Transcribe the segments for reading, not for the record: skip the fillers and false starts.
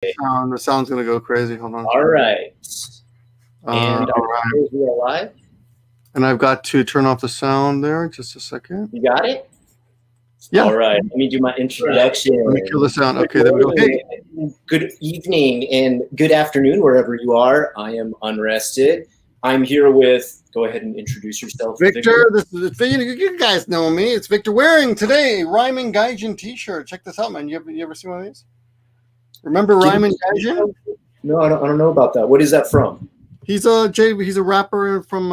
The sound's gonna go crazy. Hold on. All right. And all right. we are live. And I've got to turn off the sound there. Just a second. You got it? Yeah. All right. Let me do my introduction. Let me kill the sound. Okay, there we go. Hey. Good evening and good afternoon, wherever you are. I am Unrested. I'm here with, go ahead and introduce yourself. Victor. This is, you guys know me. It's Victor wearing today Rhyming Gaijin t-shirt. Check this out, man. You ever see one of these? Remember Rhyming Gaijin? No, I don't know about that. What is that from? He's a rapper from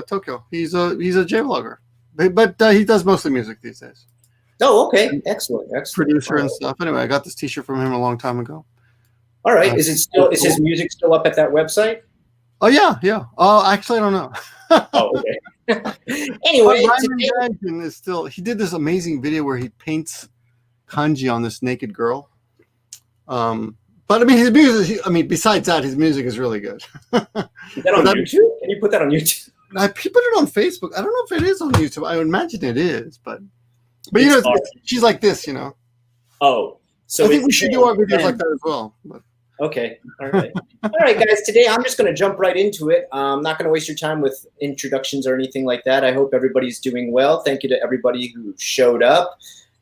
Tokyo. He's a J-vlogger, but he does mostly music these days. Oh, okay, excellent. Producer and stuff. Anyway, I got this T-shirt from him a long time ago. All right, is his music still up at that website? Oh yeah. Oh, actually, I don't know. Oh, okay. Anyway, Gaijin is still. He did this amazing video where he paints kanji on this naked girl. But I mean, his music. Besides that, his music is really good. Is that on YouTube? Can you put that on YouTube? I put it on Facebook. I don't know if it is on YouTube. I imagine it is, but you know, she's like this, you know. Oh, so I think we should do our videos like that as well. But. Okay, all right, all right, guys. Today I'm just going to jump right into it. I'm not going to waste your time with introductions or anything like that. I hope everybody's doing well. Thank you to everybody who showed up.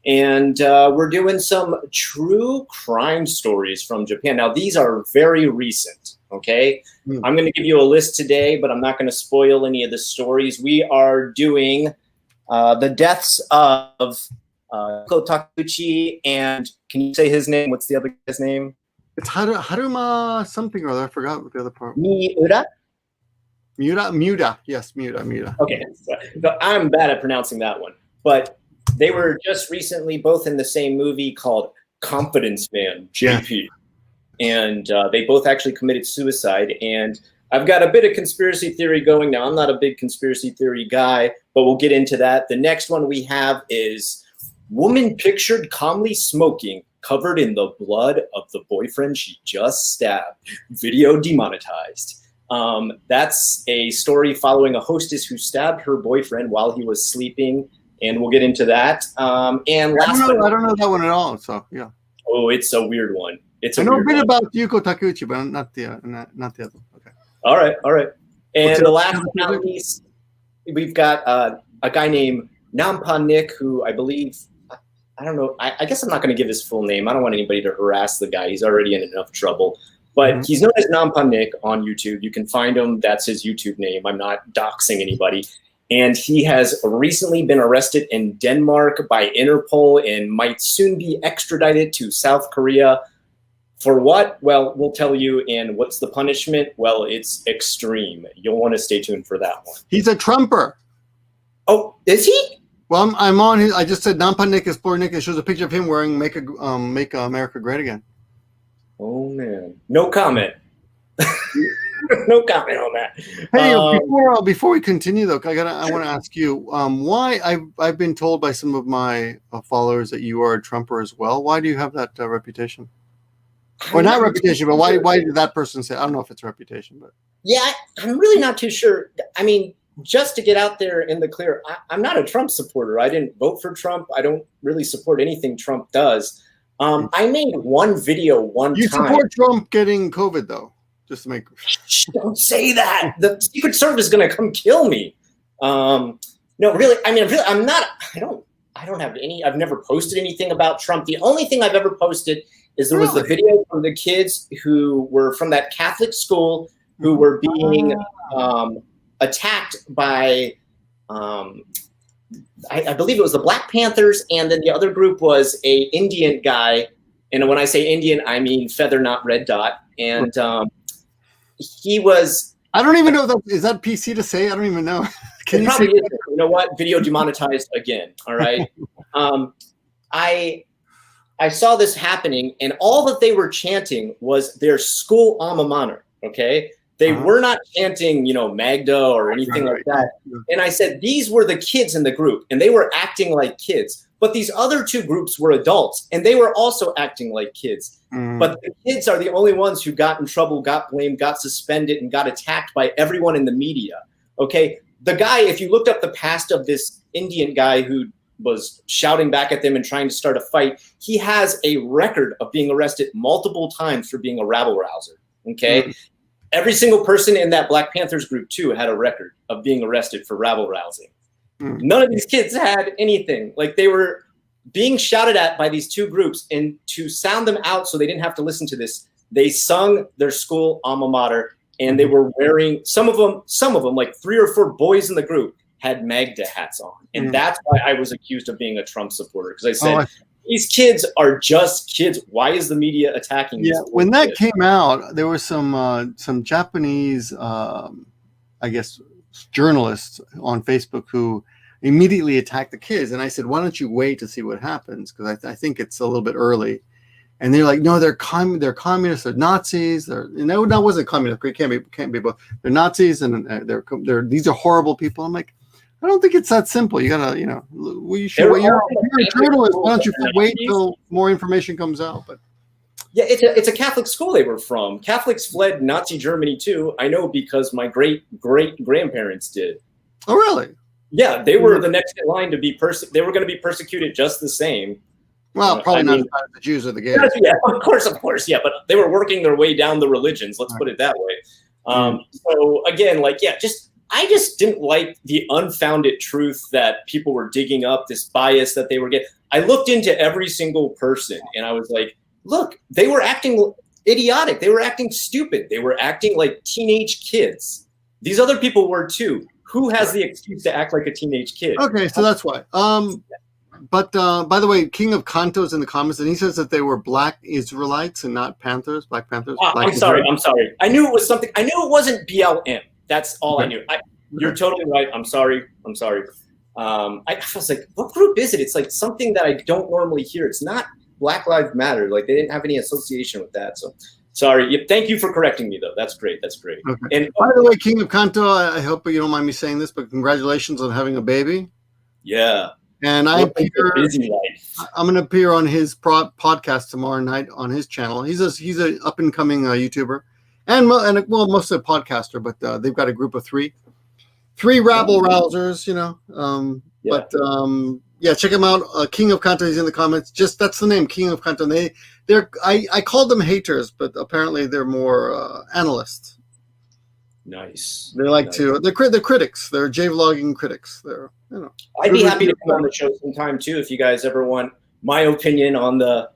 And we're doing some true crime stories from Japan. Now, these are very recent, okay? I'm going to give you a list today, but I'm not going to spoil any of the stories. We are doing the deaths of Takuchi and, can you say his name? What's the other guy's name? It's Haruma something or other. I forgot what the other part. Miura? Miura. Yes, Miura. Okay, so I'm bad at pronouncing that one. But they were just recently both in the same movie called Confidence Man, JP. Yeah. And they both actually committed suicide. And I've got a bit of conspiracy theory going now. I'm not a big conspiracy theory guy, but we'll get into that. The next one we have is woman pictured calmly smoking, covered in the blood of the boyfriend she just stabbed. Video demonetized. That's a story following a hostess who stabbed her boyfriend while he was sleeping. And we'll get into that. And last, I don't know that one at all. So yeah. Oh, it's a weird one. I know a bit about Yuko Takeuchi, but not the other one. Okay. All right. And the last but not least, we've got a guy named Nampa Nick, who I believe, I don't know. I guess I'm not going to give his full name. I don't want anybody to harass the guy. He's already in enough trouble. But he's known as Nampa Nick on YouTube. You can find him. That's his YouTube name. I'm not doxing anybody. And he has recently been arrested in Denmark by Interpol and might soon be extradited to South Korea. For what? Well, we'll tell you. And what's the punishment? Well, it's extreme. You'll want to stay tuned for that one. He's a Trumper. Oh, is he? Well, I'm on his. I just said Nampa Nick is Poor Nick. It shows a picture of him wearing Make America Great Again. Oh, man. No comment. No comment on that. Hey, before we continue though, I want to ask you why I've been told by some of my followers that you are a Trumper as well. Why do you have that reputation? Or not reputation, but why did that person say? I don't know if it's a reputation, but yeah, I'm really not too sure. I mean, just to get out there in the clear, I'm not a Trump supporter. I didn't vote for Trump. I don't really support anything Trump does. I made one video one time. You support Trump getting COVID though? Just to make. Don't say that. The Secret Service is going to come kill me. No, really. I mean, really, I'm not. I don't have any. I've never posted anything about Trump. The only thing I've ever posted is there was the video from the kids who were from that Catholic school who were being attacked by. I believe it was the Black Panthers, and then the other group was a Indian guy. And when I say Indian, I mean feather, not red dot. And he was. I don't even know is that PC to say. I don't even know. Can you probably say is. You know what? Video demonetized again. All right. I saw this happening, and all that they were chanting was their school alma mater. Okay. They were not chanting, Magda or anything like that. And I said, these were the kids in the group, and they were acting like kids. But these other two groups were adults, and they were also acting like kids. But the kids are the only ones who got in trouble, got blamed, got suspended, and got attacked by everyone in the media. Okay? The guy, if you looked up the past of this Indian guy who was shouting back at them and trying to start a fight. He has a record of being arrested multiple times for being a rabble-rouser. Okay, every single person in that Black Panthers group too had a record of being arrested for rabble-rousing. None of these kids had anything. Like, they were being shouted at by these two groups, and to sound them out so they didn't have to listen to this, they sung their school alma mater, and they were wearing, some of them, like 3 or 4 boys in the group had Magda hats on. And that's why I was accused of being a Trump supporter, because I said, these kids are just kids. Why is the media attacking these kids? When that came out, there were some Japanese, I guess, journalists on Facebook who immediately attacked the kids. And I said, why don't you wait to see what happens? Because I think it's a little bit early. And they're like, no, they're communists, they're Nazis. No, that wasn't communist. It can't be both. They're Nazis, and these are horrible people. I'm like, I don't think it's that simple. You gotta, you should. You're a journalist. Why don't you wait till more information comes out? But yeah, it's a Catholic school they were from. Catholics fled Nazi Germany too. I know, because my great grandparents did. Oh, really? Yeah, they were the next in line to be they were going to be persecuted just the same. Well, probably not as bad as the Jews or the gays. Yeah, of course, yeah, but they were working their way down the religions. Let's put it that way. So again, I just didn't like the unfounded truth that people were digging up, this bias that they were getting. I looked into every single person, and I was like, look, they were acting idiotic. They were acting stupid. They were acting like teenage kids. These other people were too. Who has the excuse to act like a teenage kid? Okay, so that's why. But by the way, King of Kanto's in the comments, and he says that they were Black Israelites and not Panthers, Black Panthers. I'm sorry. I knew it was something. I knew it wasn't BLM. That's all I knew. You're totally right. I'm sorry. I was like, what group is it? It's like something that I don't normally hear. It's not Black Lives Matter. Like, they didn't have any association with that. So sorry. Thank you for correcting me, though. That's great. Okay. And by the way, King of Kanto, I hope you don't mind me saying this, but congratulations on having a baby. Yeah. And I'm going to appear on his podcast tomorrow night on his channel. He's a up and coming YouTuber, and mostly a podcaster. But they've got a group of three rabble rousers, But check him out. King of Kanto. He's in the comments. That's the name, King of Kanto. I called them haters, but apparently they're more analysts. Nice. They like to. They're critics. They're J-vlogging critics. I'd be happy to come on the show sometime too, if you guys ever want my opinion on the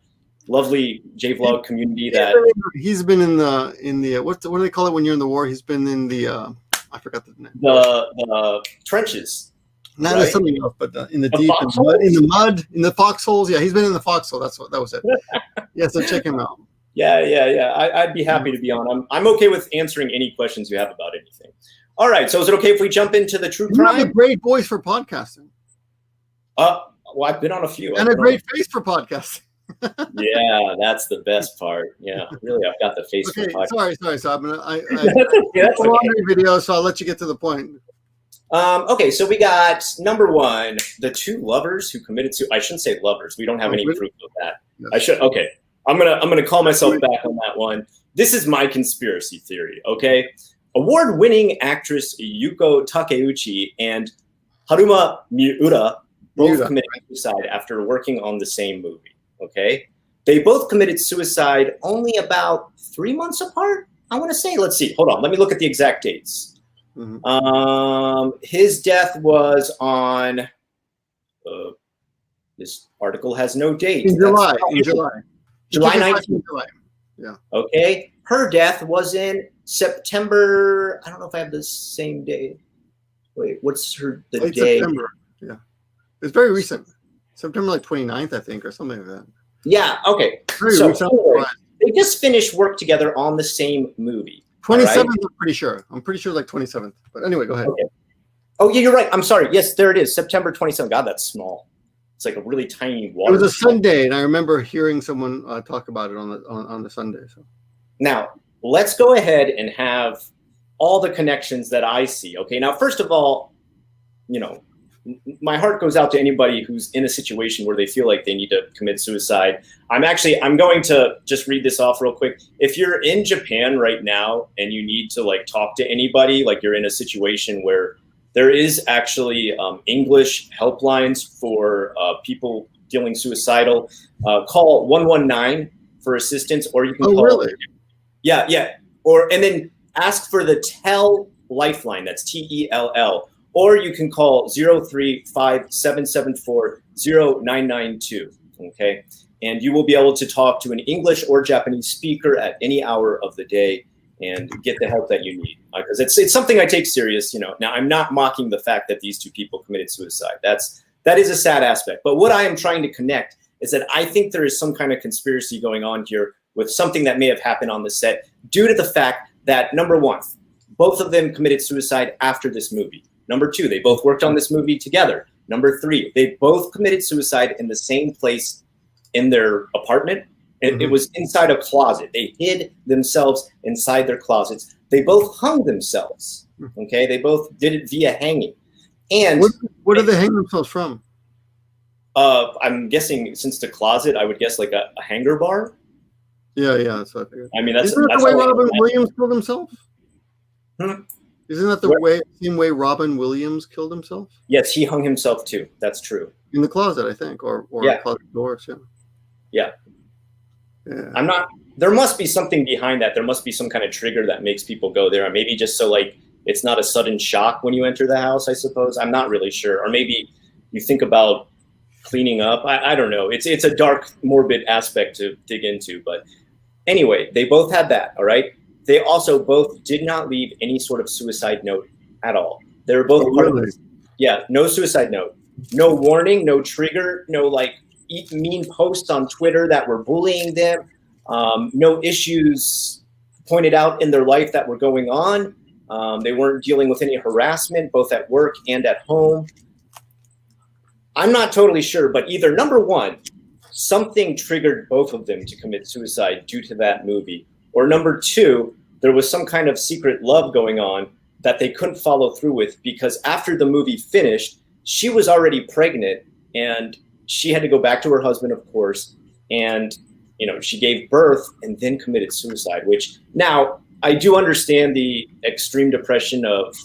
lovely J-vlog community. He's been in the what do they call it when you're in the war? He's been in the I forgot the name. The trenches. Not something else, but in the deep, in the mud, in the foxholes. Yeah, he's been in the foxhole. That was it. Yeah, so check him out. Yeah. I'd be happy to be on. I'm okay with answering any questions you have about anything. All right. So is it okay if we jump into the true crime? You have a great voice for podcasting. Well, I've been on a few. And a great face for podcasting. Yeah, that's the best part. Yeah, really, I've got the face for podcasting. Sorry. So that's a laundry video, so I'll let you get to the point. Okay, so we got number 1, the 2 lovers who committed I shouldn't say lovers. We don't have any proof of that. Yes. I should. Okay. I'm gonna call myself back on that one. This is my conspiracy theory, okay? Award-winning actress Yuko Takeuchi and Haruma Miura both committed suicide after working on the same movie, okay? They both committed suicide only about 3 months apart, I want to say. Let's see. Hold on. Let me look at the exact dates. His death was on this article has no date. In July. July 19th. Yeah. Okay. Her death was in September. I don't know if I have the same day. Wait, what's the day? September. Yeah. It's very recent. September 29th, I think, or something like that. Yeah. Okay. So anyway, they just finished work together on the same movie. 27th, right? I'm pretty sure. 27th. But anyway, go ahead. Okay. Oh, yeah, you're right. I'm sorry. Yes, there it is. September 27th. God, that's small. It's like a really tiny water. It was a Sunday, and I remember hearing someone talk about it on the Sunday. So now let's go ahead and have all the connections that I see. Okay. Now, first of all, my heart goes out to anybody who's in a situation where they feel like they need to commit suicide. I'm going to just read this off real quick. If you're in Japan right now and you need to talk to anybody, like you're in a situation where There is actually English helplines for people feeling suicidal. Call 119 for assistance, or you can call. Really? Yeah. And then ask for the TELL lifeline. That's TELL. Or you can call 035-774-0992. Okay, and you will be able to talk to an English or Japanese speaker at any hour of the day and get the help that you need, because it's something I take serious. Now, I'm not mocking the fact that these two people committed suicide. That is a sad aspect. But what I am trying to connect is that I think there is some kind of conspiracy going on here with something that may have happened on the set due to the fact that, number one, both of them committed suicide after this movie. Number two, they both worked on this movie together. Number three, they both committed suicide in the same place in their apartment. It was inside a closet. They hid themselves inside their closets. They both hung themselves. Okay, they both did it via hanging. And what did they hang themselves from? I'm guessing, since the closet, I would guess like a hanger bar. Yeah, that's what I figured. I mean, that's the way Robin Williams killed himself. Isn't that the same way Robin Williams killed himself? Yes, he hung himself too. That's true. In the closet, I think, or a closet door. Yeah. I'm not. There must be something behind that. There must be some kind of trigger that makes people go there, or maybe just so like it's not a sudden shock when you enter the house. I suppose. I'm not really sure. Or maybe you think about cleaning up. I don't know. It's a dark, morbid aspect to dig into. But anyway, they both had that. All right. They also both did not leave any sort of suicide note at all. They were both part of this. Yeah, no suicide note, no warning, no trigger, no like mean posts on Twitter that were bullying them, no issues pointed out in their life that were going on. They weren't dealing with any harassment, both at work and at home. I'm not totally sure, but either number one, something triggered both of them to commit suicide due to that movie, or number two, there was some kind of secret love going on that they couldn't follow through with, because after the movie finished, she was already pregnant and she had to go back to her husband, of course. And, she gave birth and then committed suicide, which now I do understand the extreme depression of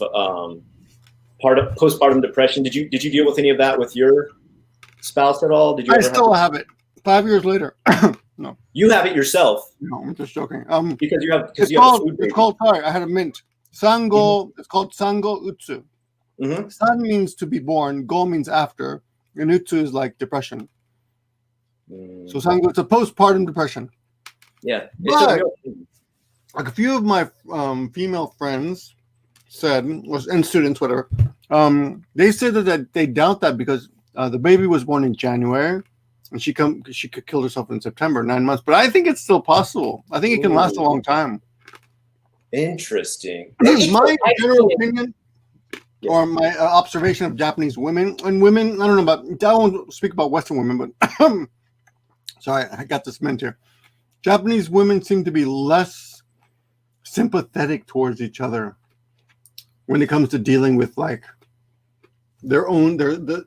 part of postpartum depression. Did you deal with any of that with your spouse at all? Did you? I still have it 5 years later. No. You have it yourself. No, I'm just joking. Because you have. It's called. Sorry, I had a mint. Sango. It's called Sango Utsu. San means to be born. Go means after. And Utsu is like depression. So Sango, it's a postpartum depression. Yeah. But like a few of my female friends said, and students, whatever, they said that they doubt that because the baby was born in January. And she could kill herself in September, 9 months. But I think it's still possible. I think it can last a long time. Interesting. My general opinion, or my observation of Japanese women, and women, I don't know about, I won't speak about Western women, but sorry, I got this meant here. Japanese women seem to be less sympathetic towards each other when it comes to dealing with like their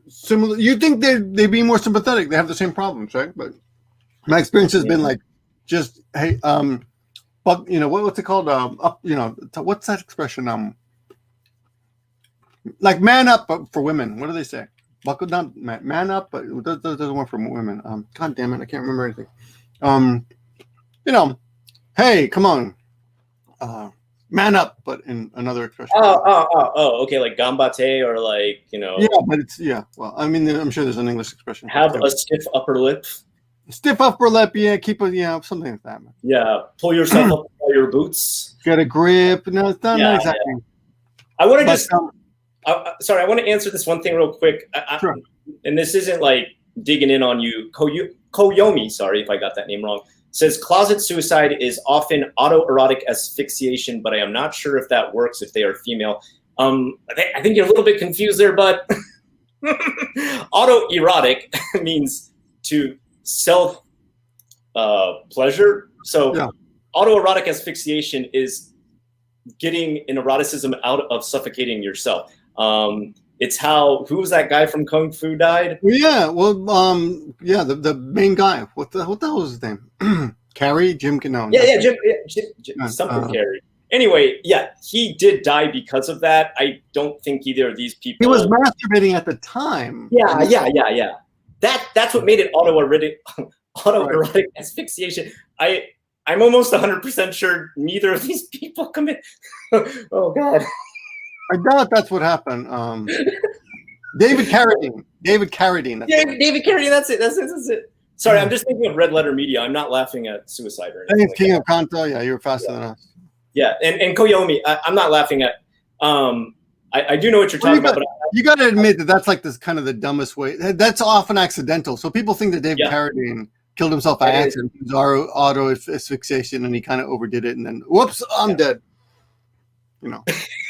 similar. You think they'd be more sympathetic? They have the same problems, right? But my experience has been like, just hey, but what's it called? What's that expression? Like man up for women. What do they say? Buckle down, man up, but it doesn't work for women. God damn it, I can't remember anything. Hey, come on, man up, but in another expression. Oh, okay, like gambate, or like Yeah, but it's Well, I mean, I'm sure there's an English expression. Have a stiff upper lip. Stiff upper lip, yeah. Keep something like that. Yeah, pull yourself up by your boots. Get a grip. No, it's not exactly. Yeah. I want to sorry, I want to answer this one thing real quick. Sure. And this isn't like digging in on you. Koyomi, sorry if I got that name wrong, says closet suicide is often autoerotic asphyxiation, but I am not sure if that works if they are female. I think you're a little bit confused there, but autoerotic means to self pleasure. So autoerotic asphyxiation is getting an eroticism out of suffocating yourself. It's who was that guy from Kung Fu died? Yeah, well, the main guy. What the hell was his name? Carrie? Jim? No. Yeah, Jim something Carrie. Anyway, yeah, he did die because of that. I don't think either of these people. He was masturbating at the time. Yeah. That's what made it autoerotic asphyxiation. I'm almost 100% sure neither of these people commit. Oh God. I doubt that's what happened. David Carradine. David Carradine. David Carradine. That's it. Sorry, I'm just thinking of Red Letter Media. I'm not laughing at suicide or anything. King of Kanta. Yeah, you're faster than us. Yeah, and Koyomi. I'm not laughing at. I do know what you're talking about, but you got to admit that that's like this kind of the dumbest way. That's often accidental. So people think that David Carradine killed himself by accident. It was auto asphyxiation, and he kind of overdid it, and then whoops, I'm dead. You know.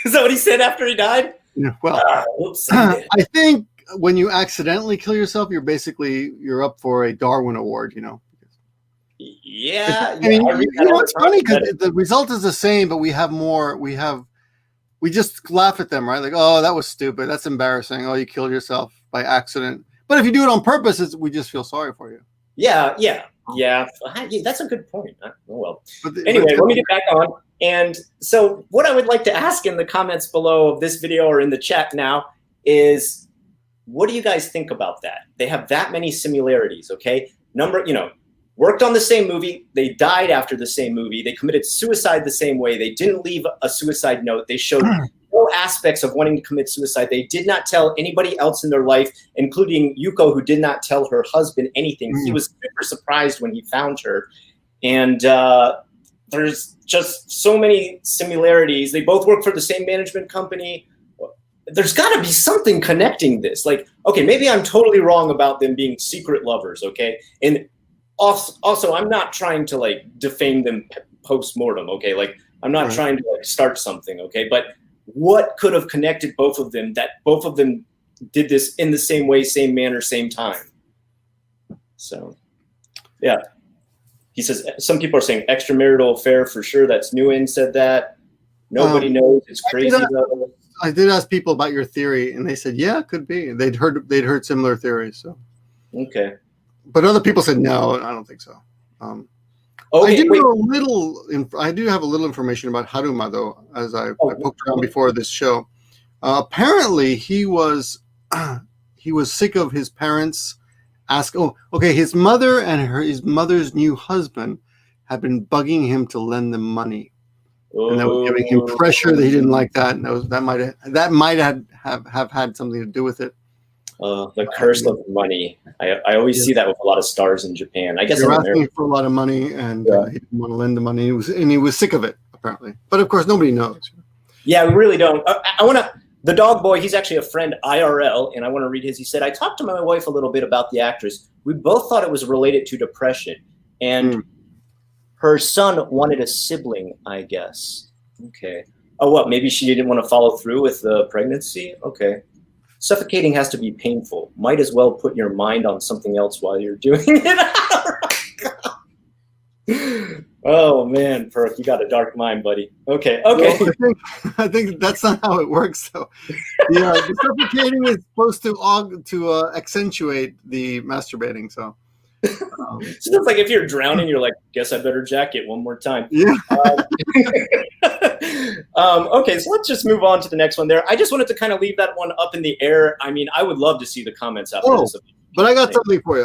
Is that what he said after he died? Yeah. Well, whoops, I think when you accidentally kill yourself, you're up for a Darwin Award. You know. Yeah. I mean, it's funny because the result is the same, but we have more. We just laugh at them, right? Like, oh, that was stupid. That's embarrassing. Oh, you killed yourself by accident. But if you do it on purpose, we just feel sorry for you. Yeah. That's a good point. Oh, well. Anyway, let me get back on. And so what I would like to ask in the comments below of this video or in the chat now is, what do you guys think about that? They have that many similarities, okay? Worked on the same movie. They died after the same movie. They committed suicide the same way. They didn't leave a suicide note. They showed no aspects of wanting to commit suicide. They did not tell anybody else in their life, including Yuko, who did not tell her husband anything. He was super surprised when he found her. And there's just so many similarities. They both work for the same management company. There's got to be something connecting this. Like, okay, maybe I'm totally wrong about them being secret lovers, okay? And also, I'm not trying to like defame them post-mortem, okay? Like, I'm not trying to like start something, okay? But what could have connected both of them, that both of them did this in the same way, same manner, same time? So, yeah. He says, some people are saying extramarital affair for sure. That's Nguyen said that. Nobody knows. It's crazy though. I did ask people about your theory, and they said, yeah, it could be. They'd heard similar theories. So okay. But other people said, no, I don't think so. I do have a little information about Haruma, though, as I poked around before this show. Apparently, he was sick of his parents his mother and his mother's new husband had been bugging him to lend them money. And that was giving him pressure that he didn't like that. And that might have had something to do with it. The curse of money. I always see that with a lot of stars in Japan. I guess they're asking for a lot of money, and he didn't want to lend the money. He was sick of it, apparently. But of course, nobody knows. Yeah, we really don't. I want to. The dog boy, he's actually a friend IRL, and I want to read his. He said, I talked to my wife a little bit about the actress. We both thought it was related to depression, and her son wanted a sibling, I guess. Okay. Oh, what? Maybe she didn't want to follow through with the pregnancy? Okay. Suffocating has to be painful. Might as well put your mind on something else while you're doing it. Oh man, Perk, you got a dark mind, buddy. Okay. Well, I think that's not how it works, though. Yeah, the suffocating is supposed to accentuate the masturbating. So it's like if you're drowning, you're like, guess I better jack it one more time. Yeah. Okay, so let's just move on to the next one there. I just wanted to kind of leave that one up in the air. I mean, I would love to see the comments after this. But I got something for you.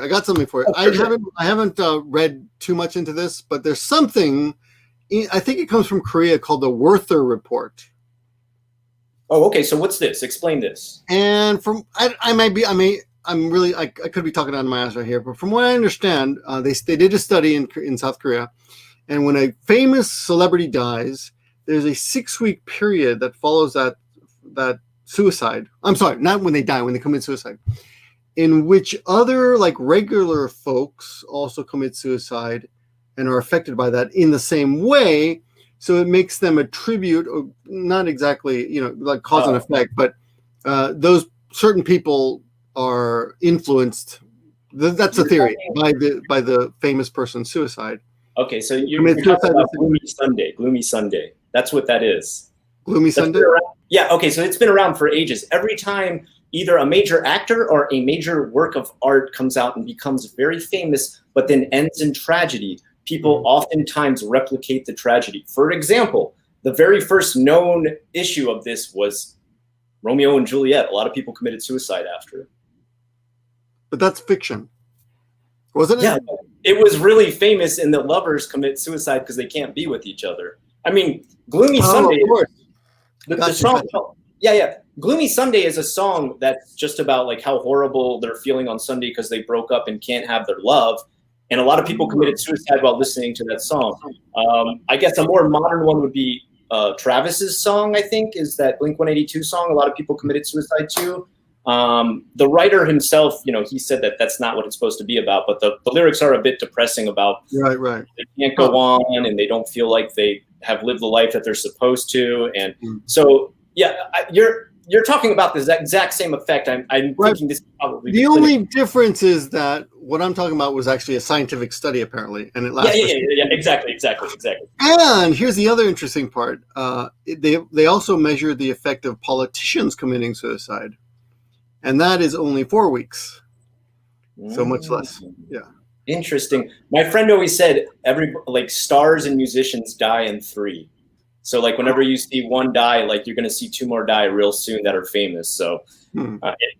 I haven't read too much into this, but there's something, I think it comes from Korea, called the Werther Report. Oh, okay. So what's this? Explain this. And from I could be talking out of my ass right here, but from what I understand, they did a study in South Korea, and when a famous celebrity dies, there's a 6-week period that follows that suicide. I'm sorry, not when they die, when they commit suicide, in which other like regular folks also commit suicide and are affected by that in the same way. So it makes them a tribute, or not exactly, like cause and effect, but those certain people are influenced. That's a theory by the famous person's suicide. Okay, so you're talking about Gloomy Sunday. That's what that is. Gloomy Sunday? Yeah, okay, so it's been around for ages. Every time either a major actor or a major work of art comes out and becomes very famous, but then ends in tragedy, people oftentimes replicate the tragedy. For example, the very first known issue of this was Romeo and Juliet. A lot of people committed suicide after. But that's fiction, wasn't it? Yeah, it was really famous in that lovers commit suicide because they can't be with each other. I mean, Gloomy Sunday. Of course. The song, yeah. Gloomy Sunday is a song that's just about like how horrible they're feeling on Sunday because they broke up and can't have their love. And a lot of people committed suicide while listening to that song. I guess a more modern one would be Travis's song, I think, is that Blink-182 song. A lot of people committed suicide to. The writer himself, he said that that's not what it's supposed to be about, but the lyrics are a bit depressing about right. They can't go on and they don't feel like they have lived the life that they're supposed to. And so, yeah, you're talking about the exact same effect. I'm thinking this is probably the only difference is that what I'm talking about was actually a scientific study, apparently, and it lasted. Yeah, exactly. And here's the other interesting part: they also measured the effect of politicians committing suicide, and that is only 4 weeks, so much less. Yeah, interesting. My friend always said stars and musicians die in 3. So like whenever you see one die, like you're going to see 2 more die real soon that are famous. So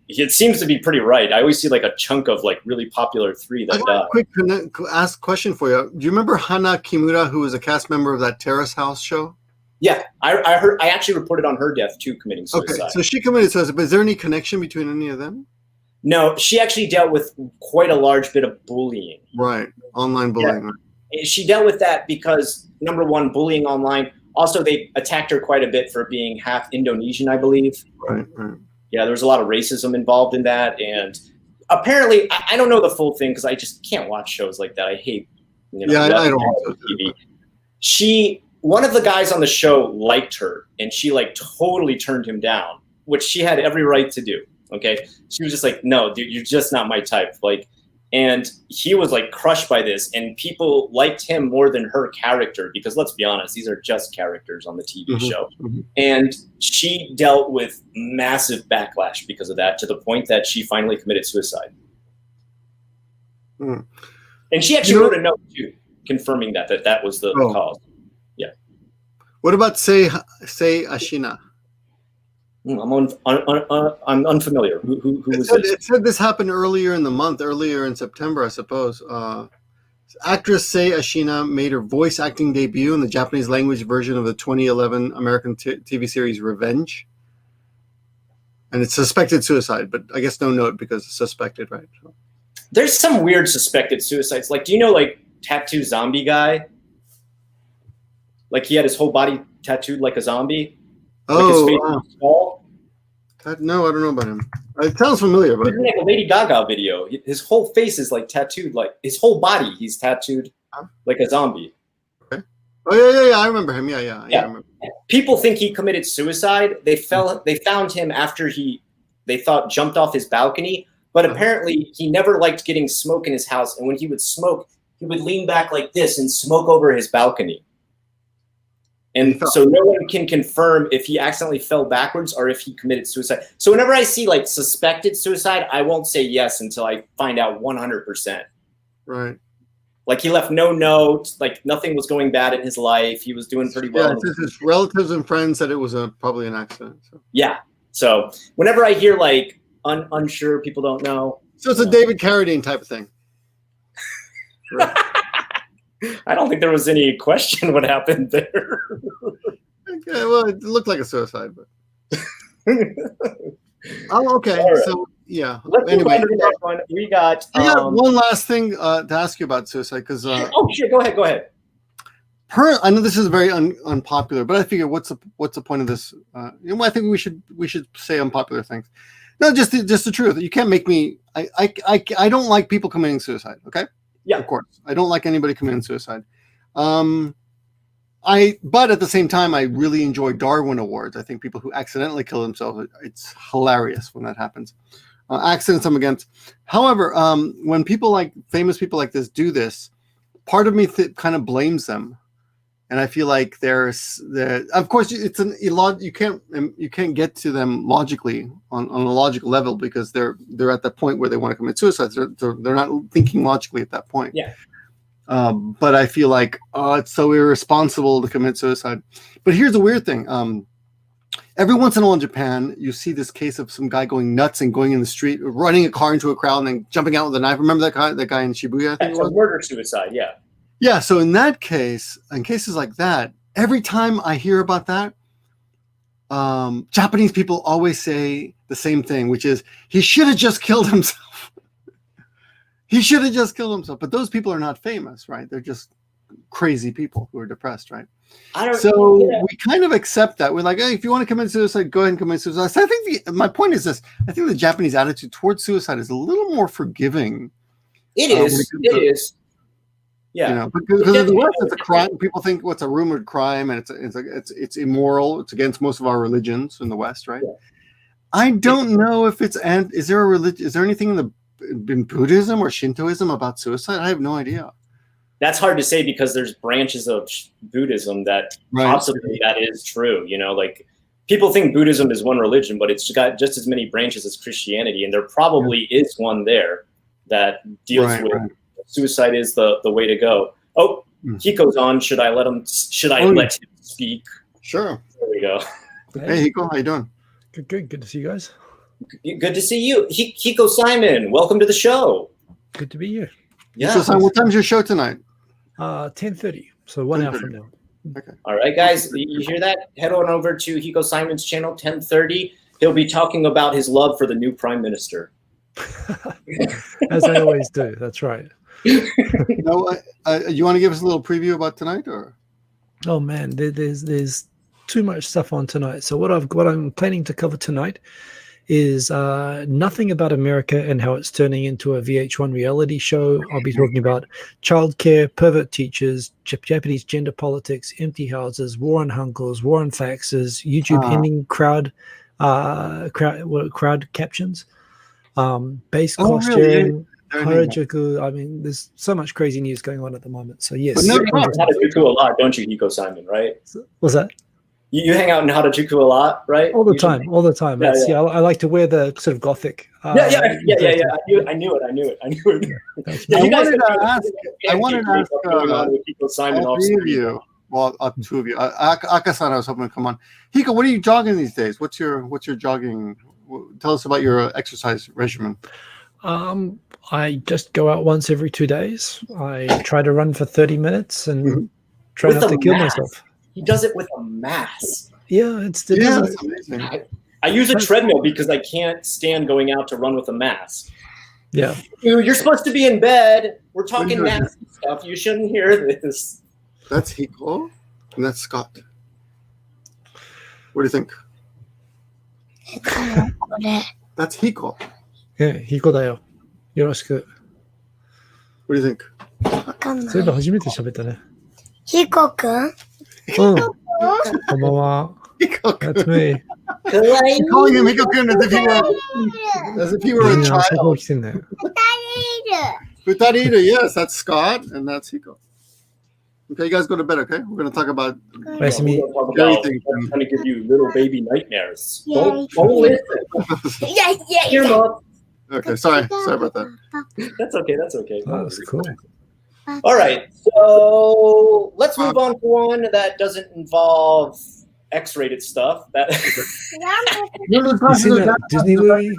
it seems to be pretty right. I always see like a chunk of like really popular 3 that die. Quick question for you. Do you remember Hana Kimura, who was a cast member of that Terrace House show? Yeah, I heard. I actually reported on her death too, committing suicide. Okay, so she committed suicide. But is there any connection between any of them? No, she actually dealt with quite a large bit of bullying. Right, online bullying. Yeah. She dealt with that because, number one, bullying online. Also, they attacked her quite a bit for being half Indonesian, I believe. Right. Yeah, there was a lot of racism involved in that. And apparently, I don't know the full thing because I just can't watch shows like that. I hate, I don't watch TV. One of the guys on the show liked her, and she like totally turned him down, which she had every right to do. Okay, she was just like, no, dude, you're just not my type. Like, and he was like crushed by this, and people liked him more than her character because let's be honest, these are just characters on the TV show. And she dealt with massive backlash because of that, to the point that she finally committed suicide. And she actually wrote a note too, confirming that was the cause. Yeah. What about say Ashina? I'm unfamiliar. Who was this? It said this happened earlier in the month, earlier in September, I suppose. Actress Sei Ashina made her voice acting debut in the Japanese language version of the 2011 American TV series Revenge. And it's suspected suicide, but I guess no note because it's suspected, right? There's some weird suspected suicides. Like, do you know, like, Tattoo Zombie Guy? Like, he had his whole body tattooed like a zombie. Like his face was small. No, I don't know about him. It sounds familiar, but like a Lady Gaga video. His whole face is like tattooed, like his whole body. He's tattooed like a zombie. Okay. Oh yeah. I remember him. Yeah. I remember. People think he committed suicide. They found him after they thought jumped off his balcony, but apparently he never liked getting smoke in his house. And when he would smoke, he would lean back like this and smoke over his balcony. And so no one can confirm if he accidentally fell backwards or if he committed suicide. So whenever I see like suspected suicide, I won't say yes until I find out 100%. Right. Like he left no note, like nothing was going bad in his life. He was doing pretty well. Yeah, his relatives and friends said it was probably an accident. So. Yeah. So whenever I hear like unsure, people don't know. So it's a David Carradine type of thing. Right. I don't think there was any question what happened there. Okay, well, it looked like a suicide, but. Oh, okay. Right. So, yeah. Anyway, we got. I got one last thing to ask you about suicide because. Sure. Go ahead. I know this is very unpopular, but I figure what's the point of this? I think we should say unpopular things. No, just the truth. You can't make me. I don't like people committing suicide. Okay. Yeah, of course. I don't like anybody committing suicide. But at the same time, I really enjoy Darwin Awards. I think people who accidentally kill themselves, it's hilarious when that happens. Accidents I'm against. However, when famous people like this do this, part of me kind of blames them. And I feel like of course, it's you can't get to them logically on a logical level because they're at that point where they want to commit suicide. They're not thinking logically at that point. Yeah. But I feel like, oh, it's so irresponsible to commit suicide. But here's the weird thing. Every once in a while in Japan, you see this case of some guy going nuts and going in the street, running a car into a crowd and then jumping out with a knife. Remember that guy in Shibuya? I think It's a murder-suicide, yeah. Yeah, so in that case, in cases like that, every time I hear about that, Japanese people always say the same thing, which is, he should have just killed himself. He should have just killed himself. But those people are not famous, right? They're just crazy people who are depressed, right? We kind of accept that. We're like, hey, if you want to commit suicide, go ahead and commit suicide. So I think my point is this. I think the Japanese attitude towards suicide is a little more forgiving. It is. Yeah, you know, because in the West, it's a crime. People think what's a rumored crime, and it's immoral. It's against most of our religions in the West, right? Yeah. I don't know if it's is there a religion? Is there anything in Buddhism or Shintoism about suicide? I have no idea. That's hard to say because there's branches of Buddhism that possibly that is true. You know, like people think Buddhism is one religion, but it's got just as many branches as Christianity, and there probably is one there that deals with. Suicide is the way to go. Oh, Hiko's on. Should I let him speak? Sure. There we go. Hey, Hiko, how you doing? Good to see you guys. Good to see you. Hikosaemon, welcome to the show. Good to be here. Yeah. So, what time's your show tonight? 10:30. So 1 hour from now. Okay. All right, guys. You hear that? Head on over to Hikosaemon's channel, 10:30. He'll be talking about his love for the new prime minister. As I always do. That's right. You want to give us a little preview about tonight, or? Oh man, there's too much stuff on tonight. So what I'm planning to cover tonight is nothing about America and how it's turning into a VH1 reality show. I'll be talking about childcare, pervert teachers, Japanese gender politics, empty houses, war on hunkles, war on faxes, YouTube ending crowd captions, base cost sharing. Harajuku. I mean, there's so much crazy news going on at the moment. So yes, you hang out in Harajuku a lot, don't you, Hikosaemon? Right? What's that? You hang out in Harajuku a lot, right? All the time. Yeah. I like to wear the sort of gothic. Yeah. I knew it. I wanted to ask all three of you. Well, two of you. Akasan, I was hoping to come on. Hiko, what are you jogging these days? What's your jogging? Tell us about your exercise regimen. I just go out once every 2 days. I try to run for 30 minutes and try not to kill myself. He does it with a mask. Yeah, it's amazing. I use a treadmill because I can't stand going out to run with a mask. Yeah. You're supposed to be in bed. We're talking nasty stuff. You shouldn't hear this. That's Hiko, and that's Scott. What do you think? That's Hiko. Yeah, Hiko だよ。よろしく。What do you think? わかんない。そういえば初めて喋ったね。ヒコくん？うん。こんばんは。Hiko kun. That's me. You're calling him Hiko kun as if he were a child. 来てんだよ。Futariru, yes, that's Scott, and that's Hiko. Okay, you guys go to bed, okay? We're going to talk about me. I'm trying to give you little baby nightmares. Don't listen. Hear Mom. Okay, sorry about that. That's okay. Oh, that's cool. All right, so let's move on to one that doesn't involve X-rated stuff. You seen that Disney movie?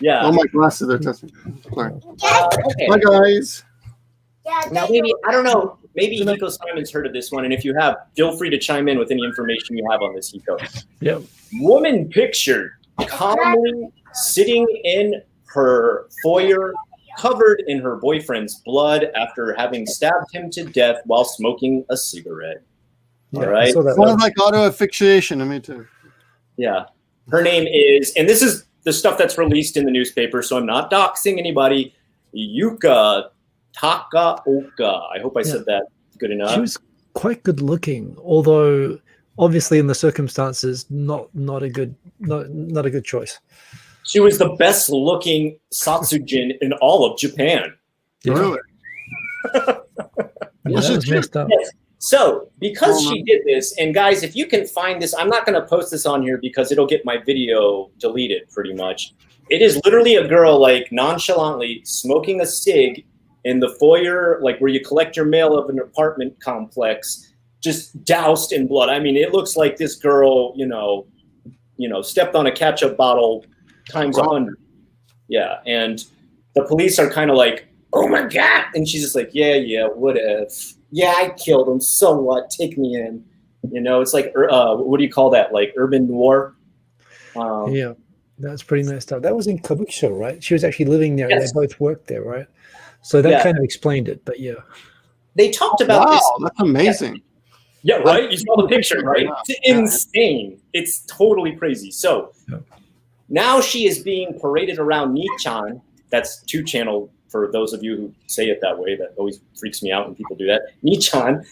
Yeah. Oh, my glasses are testing. Sorry. Okay. Bye, guys. Now, I don't know. Maybe Hikosaemon's heard of this one, and if you have, feel free to chime in with any information you have on this, Hiko. Yep. Woman pictured calmly sitting in her foyer, covered in her boyfriend's blood after having stabbed him to death while smoking a cigarette. Yeah, all right? Sounds like auto asphyxiation to me, too. Yeah. Her name is, and this is the stuff that's released in the newspaper, so I'm not doxing anybody, Yuka Takaoka. I hope I said that good enough. She was quite good looking, although obviously in the circumstances, not a good choice. She was the best looking Satsujin in all of Japan. Yeah. Really? Yeah, that was messed up. Yes. So because she did this, and guys, if you can find this, I'm not going to post this on here because it'll get my video deleted pretty much. It is literally a girl like nonchalantly smoking a cig in the foyer, like where you collect your mail of an apartment complex, just doused in blood. I mean, it looks like this girl, stepped on a ketchup bottle times 100. Yeah, and the police are kind of like, oh my God. And she's just like, yeah, what if? Yeah, I killed him. So what? Take me in. It's like, what do you call that? Like urban noir? Yeah, that's pretty messed up. That was in Kabukicho, right? She was actually living there, Yes. and they both worked there, right? So that kind of explained it, but yeah. They talked about this. Wow, that's amazing. Yeah, right? You saw the picture, right? It's insane. It's totally crazy. So now she is being paraded around Nichan. That's 2-channel for those of you who say it that way. That always freaks me out when people do that. Nichan,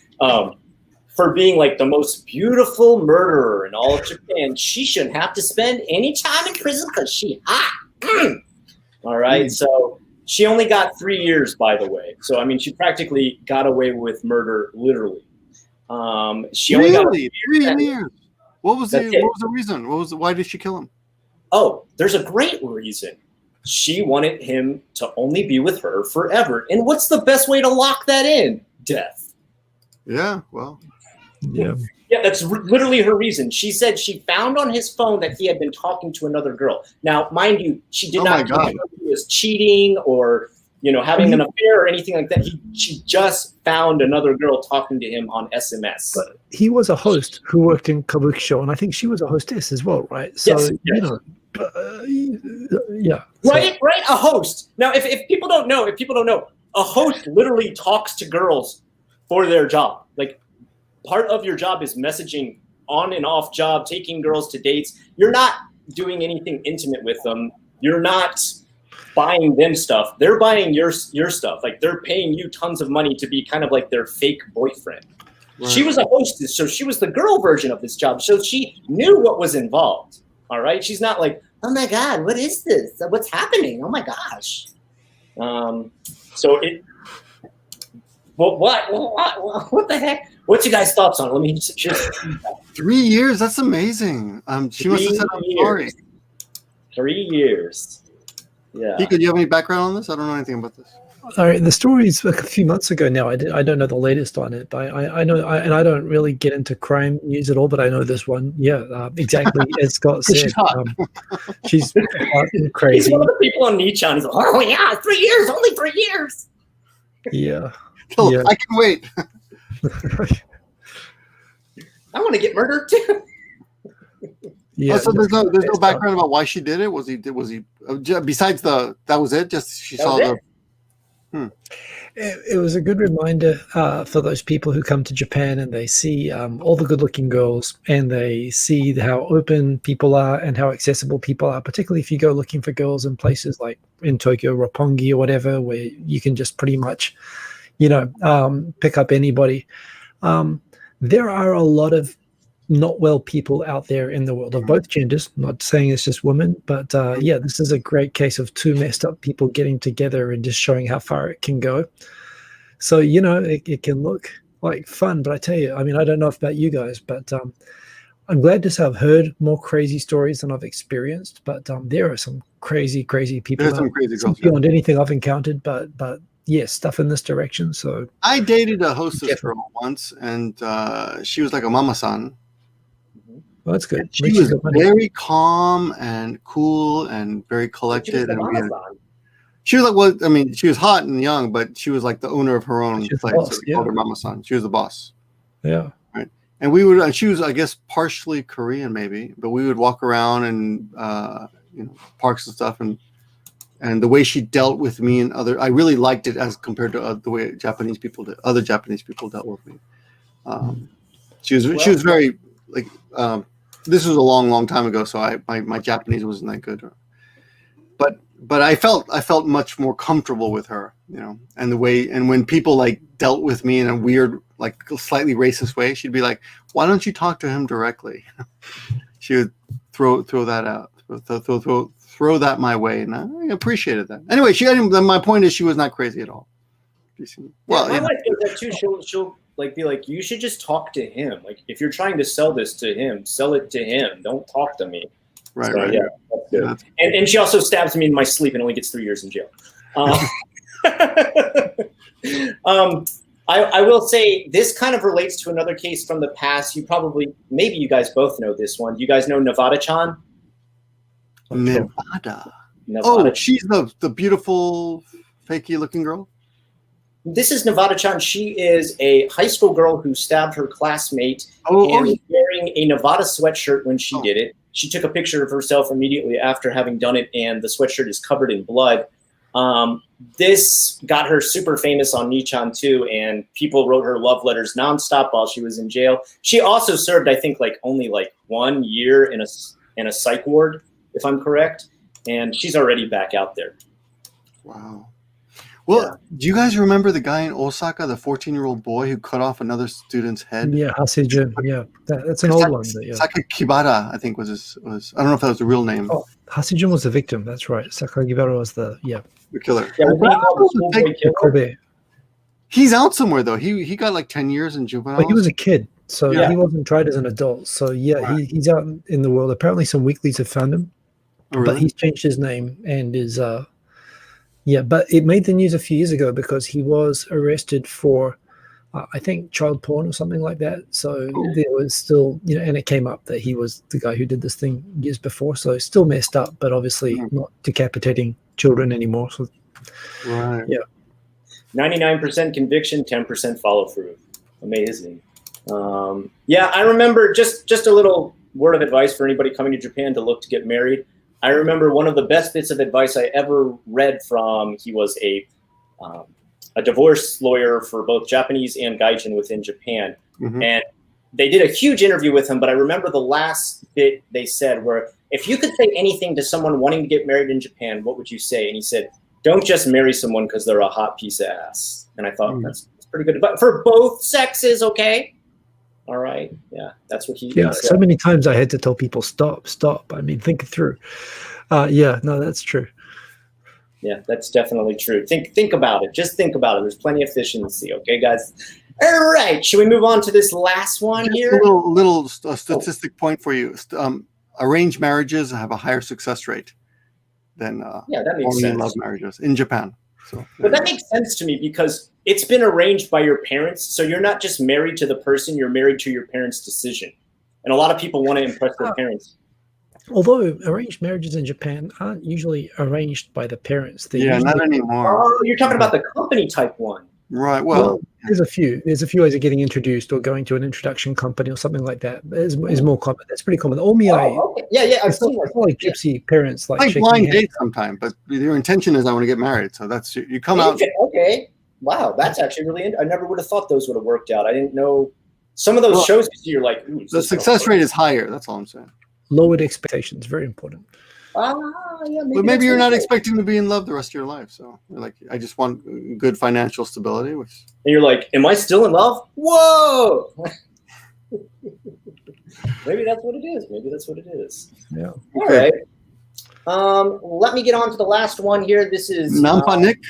for being like the most beautiful murderer in all of Japan. She shouldn't have to spend any time in prison because she's hot. All right, so she only got 3 years, by the way. So, I mean, she practically got away with murder, literally. She only got 3 years. What was the reason? Why did she kill him? Oh, there's a great reason. She wanted him to only be with her forever. And what's the best way to lock that in? Death. Yeah, well. Yeah. Yeah, that's literally her reason. She said she found on his phone that he had been talking to another girl. Now, mind you, she did not know he was cheating or, having an affair or anything like that. She just found another girl talking to him on SMS. But he was a host who worked in Kabukicho, and I think she was a hostess as well, right? So, yes. Yeah. Right. A host. Now, if people don't know, a host literally talks to girls for their job. Like, part of your job is messaging on and off job, taking girls to dates. You're not doing anything intimate with them. You're not buying them stuff. They're buying your stuff. Like, they're paying you tons of money to be kind of like their fake boyfriend. Right. She was a hostess, so she was the girl version of this job. So she knew what was involved. All right. She's not like, oh my God, what is this? What's happening? Oh my gosh. What the heck? What's your guys' thoughts on it? Let me just 3 years. That's amazing. She must have said, I'm sorry. 3 years. Yeah. Hiko, do you have any background on this? I don't know anything about this. All right, the story is a few months ago now. I don't know the latest on it, but I know, and I don't really get into crime news at all, but I know this one. Yeah, exactly as Scott said. She's hot. She's hot and crazy. He's one of the people on Nichan. He's like, oh yeah, 3 years, only 3 years. Yeah. I can wait. I want to get murdered too. Yeah. So there's no background about why she did it. Was he besides that was it? Just she saw the. It was a good reminder for those people who come to Japan and they see all the good-looking girls and they see how open people are and how accessible people are, particularly if you go looking for girls in places like in Tokyo, Roppongi or whatever, where you can just pretty much, pick up anybody. There are a lot of not well people out there in the world of both genders. I'm not saying it's just women, but this is a great case of two messed up people getting together and just showing how far it can go. So, it can look like fun, but I tell you, I mean, I don't know about you guys, but I'm glad to say I've heard more crazy stories than I've experienced, but there are some crazy people. There's some crazy girls beyond anything I've encountered, but stuff in this direction. So I dated a hostess girl once, and she was like a mama-san. Well, that's good. She was very calm and cool and very collected. She was like, well, I mean, she was hot and young, but she was like the owner of her own place. So we called her Mama-san. She was the boss. Yeah. Right. And she was, I guess, partially Korean maybe, but we would walk around and, parks and stuff. And the way she dealt with me and I really liked it as compared to the way other Japanese people dealt with me. She was very like, this was a long time ago, so my Japanese wasn't that good, but I felt much more comfortable with her, and when people like dealt with me in a weird, like slightly racist way, she'd be like, "Why don't you talk to him directly?" She would throw that out, throw that my way, and I appreciated that. Anyway, my point is she was not crazy at all. Well, my wife does that too. She'll like be like, you should just talk to him. Like, if you're trying to sell this to him, sell it to him. Don't talk to me. Right. So, right. Yeah, that's good. And she also stabs me in my sleep and only gets 3 years in jail. I will say this kind of relates to another case from the past. Maybe you guys both know this one. You guys know Nevada-chan? Nevada. Nevada. Oh, she's the beautiful, fakey-looking girl? This is Nevada-chan. She is a high school girl who stabbed her classmate and was wearing a Nevada sweatshirt when she did it. She took a picture of herself immediately after having done it, and the sweatshirt is covered in blood. This got her super famous on Nichan too, and people wrote her love letters nonstop while she was in jail. She also served, I think, only 1 year in a psych ward, if I'm correct, and she's already back out there. Wow. Well, do you guys remember the guy in Osaka, the 14-year-old boy who cut off another student's head? Yeah, Hasejun. Yeah, that's an old one. Yeah. Sakakibara, I think was I don't know if that was the real name. Oh, Hasejun was the victim. That's right. Sakakibara was the killer. Yeah, the Kobe. He's out somewhere though. He got 10 years in juvenile. But he was a kid, so he wasn't tried as an adult. So he's out in the world. Apparently, some weeklies have found him, but he's changed his name and is but it made the news a few years ago because he was arrested for, I think, child porn or something like that. So there was still, and it came up that he was the guy who did this thing years before. So still messed up, but obviously not decapitating children anymore. So, 99% conviction, 10% follow through. Amazing. I remember just a little word of advice for anybody coming to Japan to look to get married. I remember one of the best bits of advice I ever read from, he was a divorce lawyer for both Japanese and Gaijin within Japan. And they did a huge interview with him, but I remember the last bit they said where, if you could say anything to someone wanting to get married in Japan, what would you say? And he said, don't just marry someone because they're a hot piece of ass. And I thought that's pretty good advice for both sexes, okay? All right. Yeah, that's what he said. So many times I had to tell people, stop. I mean, think it through. That's true. Yeah, that's definitely true. Think about it. Just think about it. There's plenty of efficiency. Okay, guys. All right. Should we move on to this last one here? A little statistic point for you. Arranged marriages have a higher success rate than that makes only sense. love marriages in Japan. So, but that makes sense to me because it's been arranged by your parents. So you're not just married to the person, you're married to your parents' decision. And a lot of people want to impress their parents. Although arranged marriages in Japan aren't usually arranged by the parents. Not anymore. Oh, you're talking about the company type one. Right. Well, there's a few ways of getting introduced or going to an introduction company or something like that. Is more common. That's pretty common. Omiai. Oh, okay. Yeah. I've seen it's not like gypsy parents like blind date sometimes, but your intention is I want to get married. So that's you come out. Okay. Wow, that's actually really. I never would have thought those would have worked out. I didn't know some of those shows. You're like, the success rate is higher. That's all I'm saying. Lowered expectations, very important. But maybe you're not expecting to be in love the rest of your life. So you're like, I just want good financial stability. And you're like, am I still in love? Whoa! Maybe that's what it is. Yeah. All right. Let me get on to the last one here. This is Nampa Nick.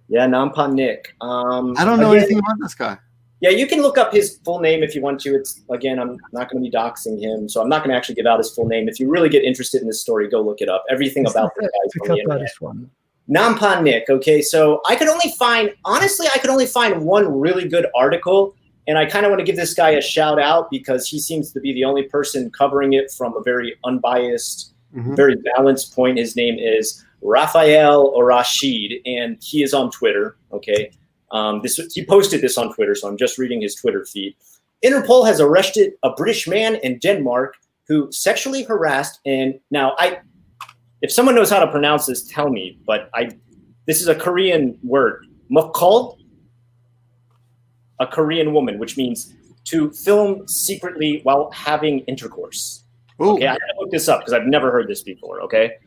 Yeah, Nampa Nick. I don't know anything about this guy. Yeah, you can look up his full name if you want to. I'm not going to be doxing him, so I'm not going to actually give out his full name. If you really get interested in this story, go look it up. Everything about the guy from the internet. Nampa Nick. Okay, so I could only find one really good article, and I kind of want to give this guy a shout out because he seems to be the only person covering it from a very unbiased, very balanced point. His name is Raphael or Rashid, and he is on Twitter. Okay. He posted this on Twitter, so I'm just reading his Twitter feed. Interpol has arrested a British man in Denmark who sexually harassed, and now if someone knows how to pronounce this, tell me, but this is a Korean word, mukol, a Korean woman, which means to film secretly while having intercourse. Ooh. Okay, I had to look this up because I've never heard this before, okay?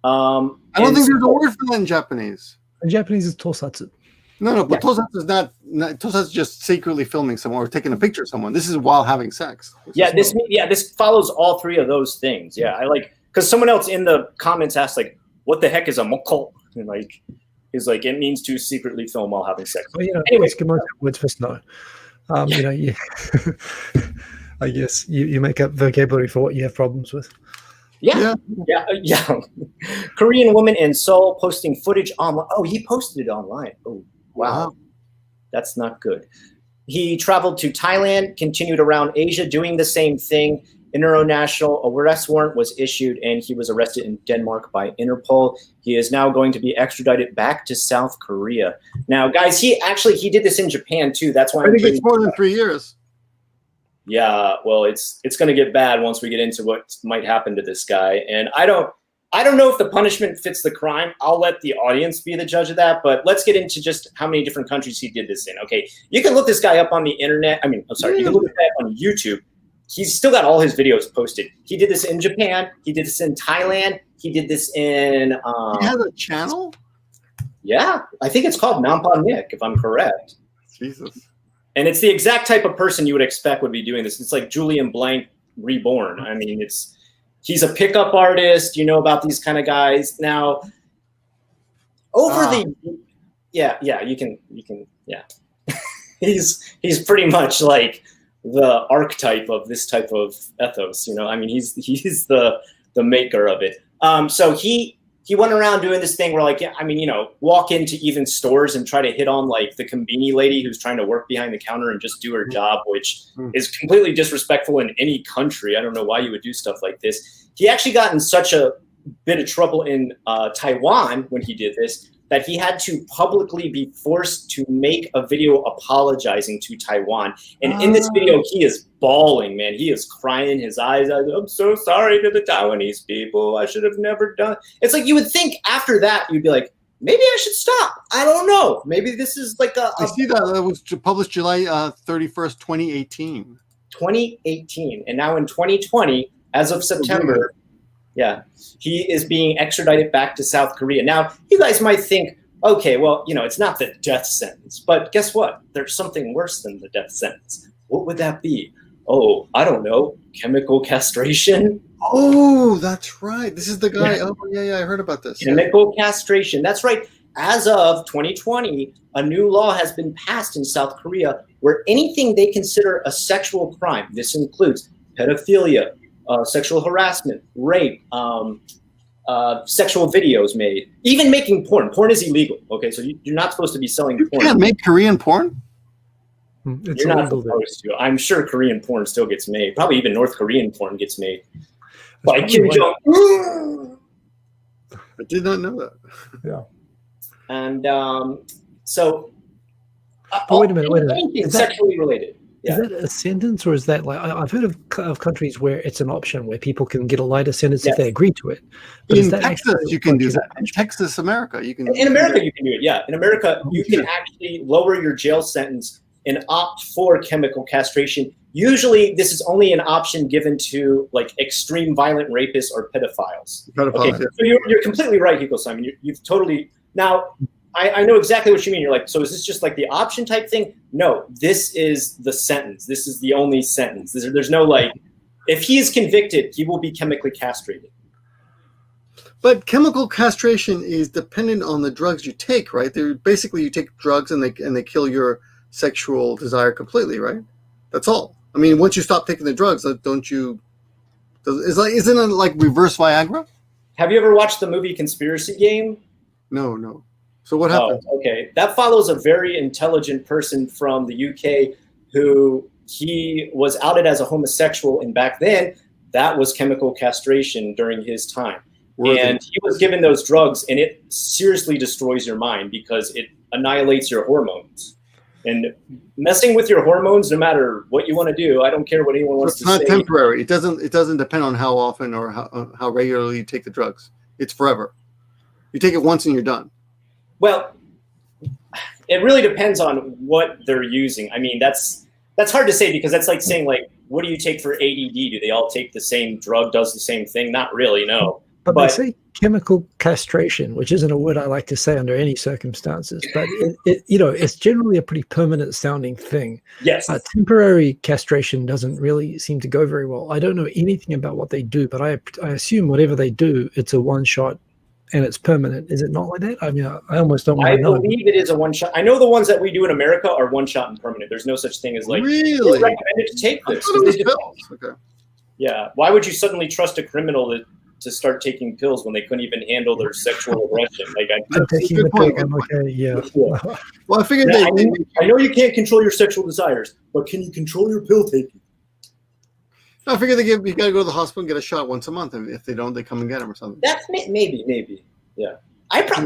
I don't think there's a word for that in Japanese. In Japanese, it's tosatsu. No, but tosatsu is not tosatsu is just secretly filming someone or taking a picture of someone. This is while having sex. This follows all three of those things. Yeah, I because someone else in the comments asked what the heck is a mokol? And it means to secretly film while having sex. Well, anyway, words for snow. I guess you make up vocabulary for what you have problems with. Yeah. Korean woman in Seoul posting footage online. Oh, he posted it online. Oh, wow. That's not good. He traveled to Thailand, continued around Asia, doing the same thing. International arrest warrant was issued, and he was arrested in Denmark by Interpol. He is now going to be extradited back to South Korea. Now, guys, he did this in Japan too. That's why I think it's more than 3 years. Yeah, well, it's going to get bad once we get into what might happen to this guy. And I don't know if the punishment fits the crime. I'll let the audience be the judge of that. But let's get into just how many different countries he did this in. Okay, you can look this guy up on the internet. You can look this guy up on YouTube. He's still got all his videos posted. He did this in Japan. He did this in Thailand. He did this in... he has a channel? Yeah. I think it's called Nampa Nick, if I'm correct. Jesus. And it's the exact type of person you would expect would be doing this. It's like Julian Blank reborn. I mean, he's a pickup artist. You know about these kind of guys. Now, he's pretty much like the archetype of this type of ethos, you know. I mean, he's the maker of it. So he went around doing this thing where, like, walk into even stores and try to hit on like the conveni lady who's trying to work behind the counter and just do her job, which is completely disrespectful in any country. I don't know why you would do stuff like this. He actually got in such a bit of trouble in Taiwan when he did this that he had to publicly be forced to make a video apologizing to Taiwan. And in this video, he is bawling, man. He is crying his eyes out. I'm so sorry to the Taiwanese people. I should have never done. It's like you would think after that, you'd be like, maybe I should stop. I don't know. Maybe this is like I see that was published July 31st, 2018. 2018. And now in 2020, as of September, he is being extradited back to South Korea. Now, you guys might think, okay, well, it's not the death sentence. But guess what? There's something worse than the death sentence. What would that be? Oh, I don't know. Chemical castration? Oh, that's right. This is the guy. Oh, yeah, I heard about this. Chemical castration. That's right. As of 2020, a new law has been passed in South Korea where anything they consider a sexual crime, this includes pedophilia, sexual harassment, rape, sexual videos made, even making porn. Porn is illegal. Okay, so you're not supposed to be selling porn. You can't make Korean porn? It's you're not supposed to. I'm sure Korean porn still gets made. Probably even North Korean porn gets made. By Kim Jong. I did not know that. Yeah. And so... wait a minute. Anything sexually related. Is that a sentence, or is that like I've heard of countries where it's an option where people can get a lighter sentence if they agree to it? But in Texas, you can do that. In Texas, America, you can. In America, you can do it. Yeah, in America, you can actually lower your jail sentence and opt for chemical castration. Usually, this is only an option given to like extreme violent rapists or pedophiles. Okay, so you're completely right, Hikosaemon. You've totally now. I know exactly what you mean. You're like, so is this just like the option type thing? No, this is the sentence. This is the only sentence. There's no like, if he is convicted, he will be chemically castrated. But chemical castration is dependent on the drugs you take, right? They're basically you take drugs and they kill your sexual desire completely, right? That's all. I mean, once you stop taking the drugs, don't you? Isn't it like reverse Viagra? Have you ever watched the movie Conspiracy Game? No. So what happened? Oh, okay. That follows a very intelligent person from the UK who he was outed as a homosexual. And back then, that was chemical castration during his time. And he was given those drugs, and it seriously destroys your mind because it annihilates your hormones. And messing with your hormones, no matter what you want to do, I don't care what anyone wants to say. It's not temporary. It doesn't depend on how often or how regularly you take the drugs. It's forever. You take it once and you're done. Well, it really depends on what they're using. I mean, that's hard to say because that's like saying, like, what do you take for ADD? Do they all take the same drug, does the same thing? Not really, no. But they say chemical castration, which isn't a word I like to say under any circumstances, but it's generally a pretty permanent sounding thing. Yes. Temporary castration doesn't really seem to go very well. I don't know anything about what they do, but I assume whatever they do, it's a one shot and it's permanent. Is it not like that? I mean, I almost don't want to know. I believe it is a one shot. I know the ones that we do in America are one shot and permanent. There's no such thing as like, really? It's recommended to take this. Okay. Yeah. Why would you suddenly trust a criminal that to start taking pills when they couldn't even handle their sexual aggression. Like I'm taking good the point, pill. good I'm point. okay. Yeah. Yeah. Well, I figured Now, they I know you can't control your sexual desires, but can you control your pill taking? I figure you got to go to the hospital and get a shot once a month. If they don't, they come and get them or something. That's maybe. Yeah.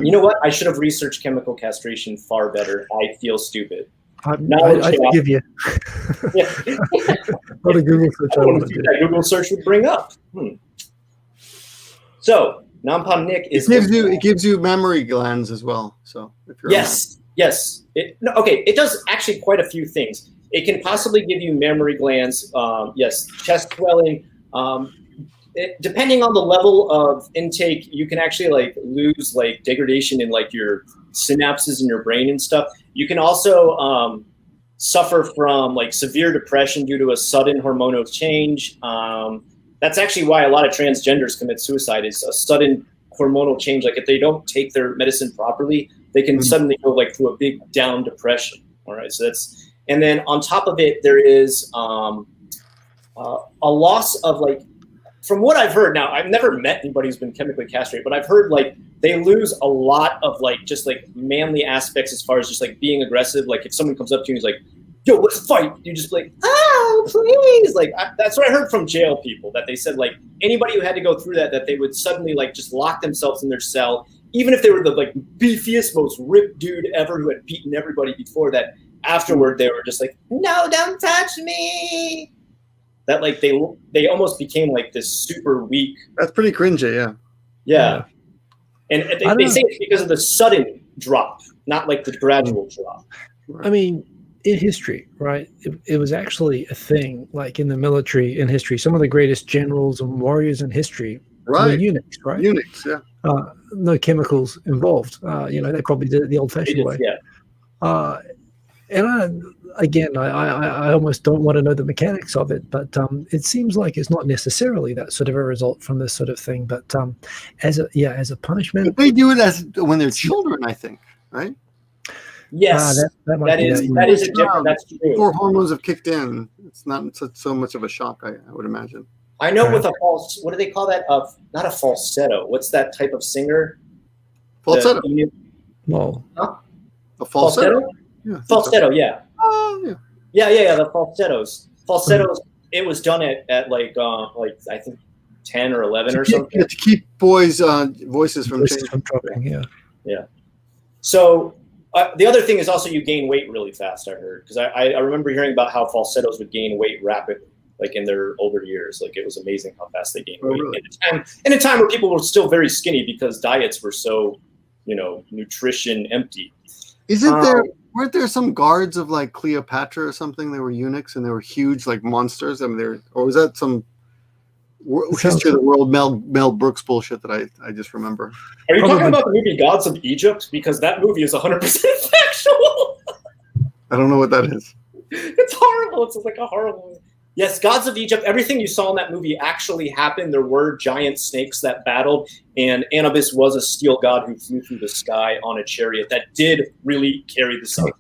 You know what? I should have researched chemical castration far better. I feel stupid. I forgive you. Yeah. What a Google search I I want want to see to do. that Google search would bring up. So Nampan Nick is It gives you mammary glands as well. So if you're yes. It does actually quite a few things. It can possibly give you mammary glands. Yes, chest swelling. Depending on the level of intake, you can actually like lose like degradation in like your synapses in your brain and stuff. You can also suffer from like severe depression due to a sudden hormonal change. That's actually why a lot of transgenders commit suicide, is a sudden hormonal change. Like if they don't take their medicine properly, they can suddenly go like through a big down depression. All right, so that's, and then on top of it, there is a loss of like, from what I've heard, now I've never met anybody who's been chemically castrated, but I've heard like they lose a lot of like just like manly aspects as far as just like being aggressive. Like if someone comes up to you and is like, yo, let's fight, you just like, oh, please. Like that's what I heard from jail people, that they said like anybody who had to go through that they would suddenly like just lock themselves in their cell, even if they were the like beefiest, most ripped dude ever who had beaten everybody before that. Afterward, they were just like, no, don't touch me. That like they almost became like this super weak. That's pretty cringy, yeah. Yeah. And they say it's because of the sudden drop, not like the gradual drop. I mean, in history, right? It was actually a thing, like in the military in history. Some of the greatest generals and warriors in history were eunuchs, right? Eunuchs, yeah. No chemicals involved. They probably did it the old-fashioned way. Yeah. And I almost don't want to know the mechanics of it, but it seems like it's not necessarily that sort of a result from this sort of thing. But as a punishment, but they do it when they're children, I think, right? Yes, that is a different. That's true. Before hormones have kicked in, it's not so much of a shock, I would imagine. I know with a false, what do they call that? Not a falsetto. What's that type of singer? Falsetto. A falsetto? Yeah, falsetto, yeah. Oh, yeah. The falsettos. Falsettos. It was done at like I think 10 or 11 or something. To keep boys' voices from dropping. Yeah. So the other thing is also you gain weight really fast. I heard, because I remember hearing about how falsettos would gain weight rapidly, like in their older years. Like it was amazing how fast they gained weight really? in a time where people were still very skinny because diets were so, nutrition empty. Weren't there some guards of like Cleopatra or something? They were eunuchs and they were huge, like monsters. I mean, or was that some history of the world Mel Brooks bullshit that I just remember? Are you talking about the movie Gods of Egypt? Because that movie is 100% factual. I don't know what that is. It's horrible. It's like a horrible movie. Yes, Gods of Egypt, everything you saw in that movie actually happened. There were giant snakes that battled, and Anubis was a steel god who flew through the sky on a chariot that did really carry the sun.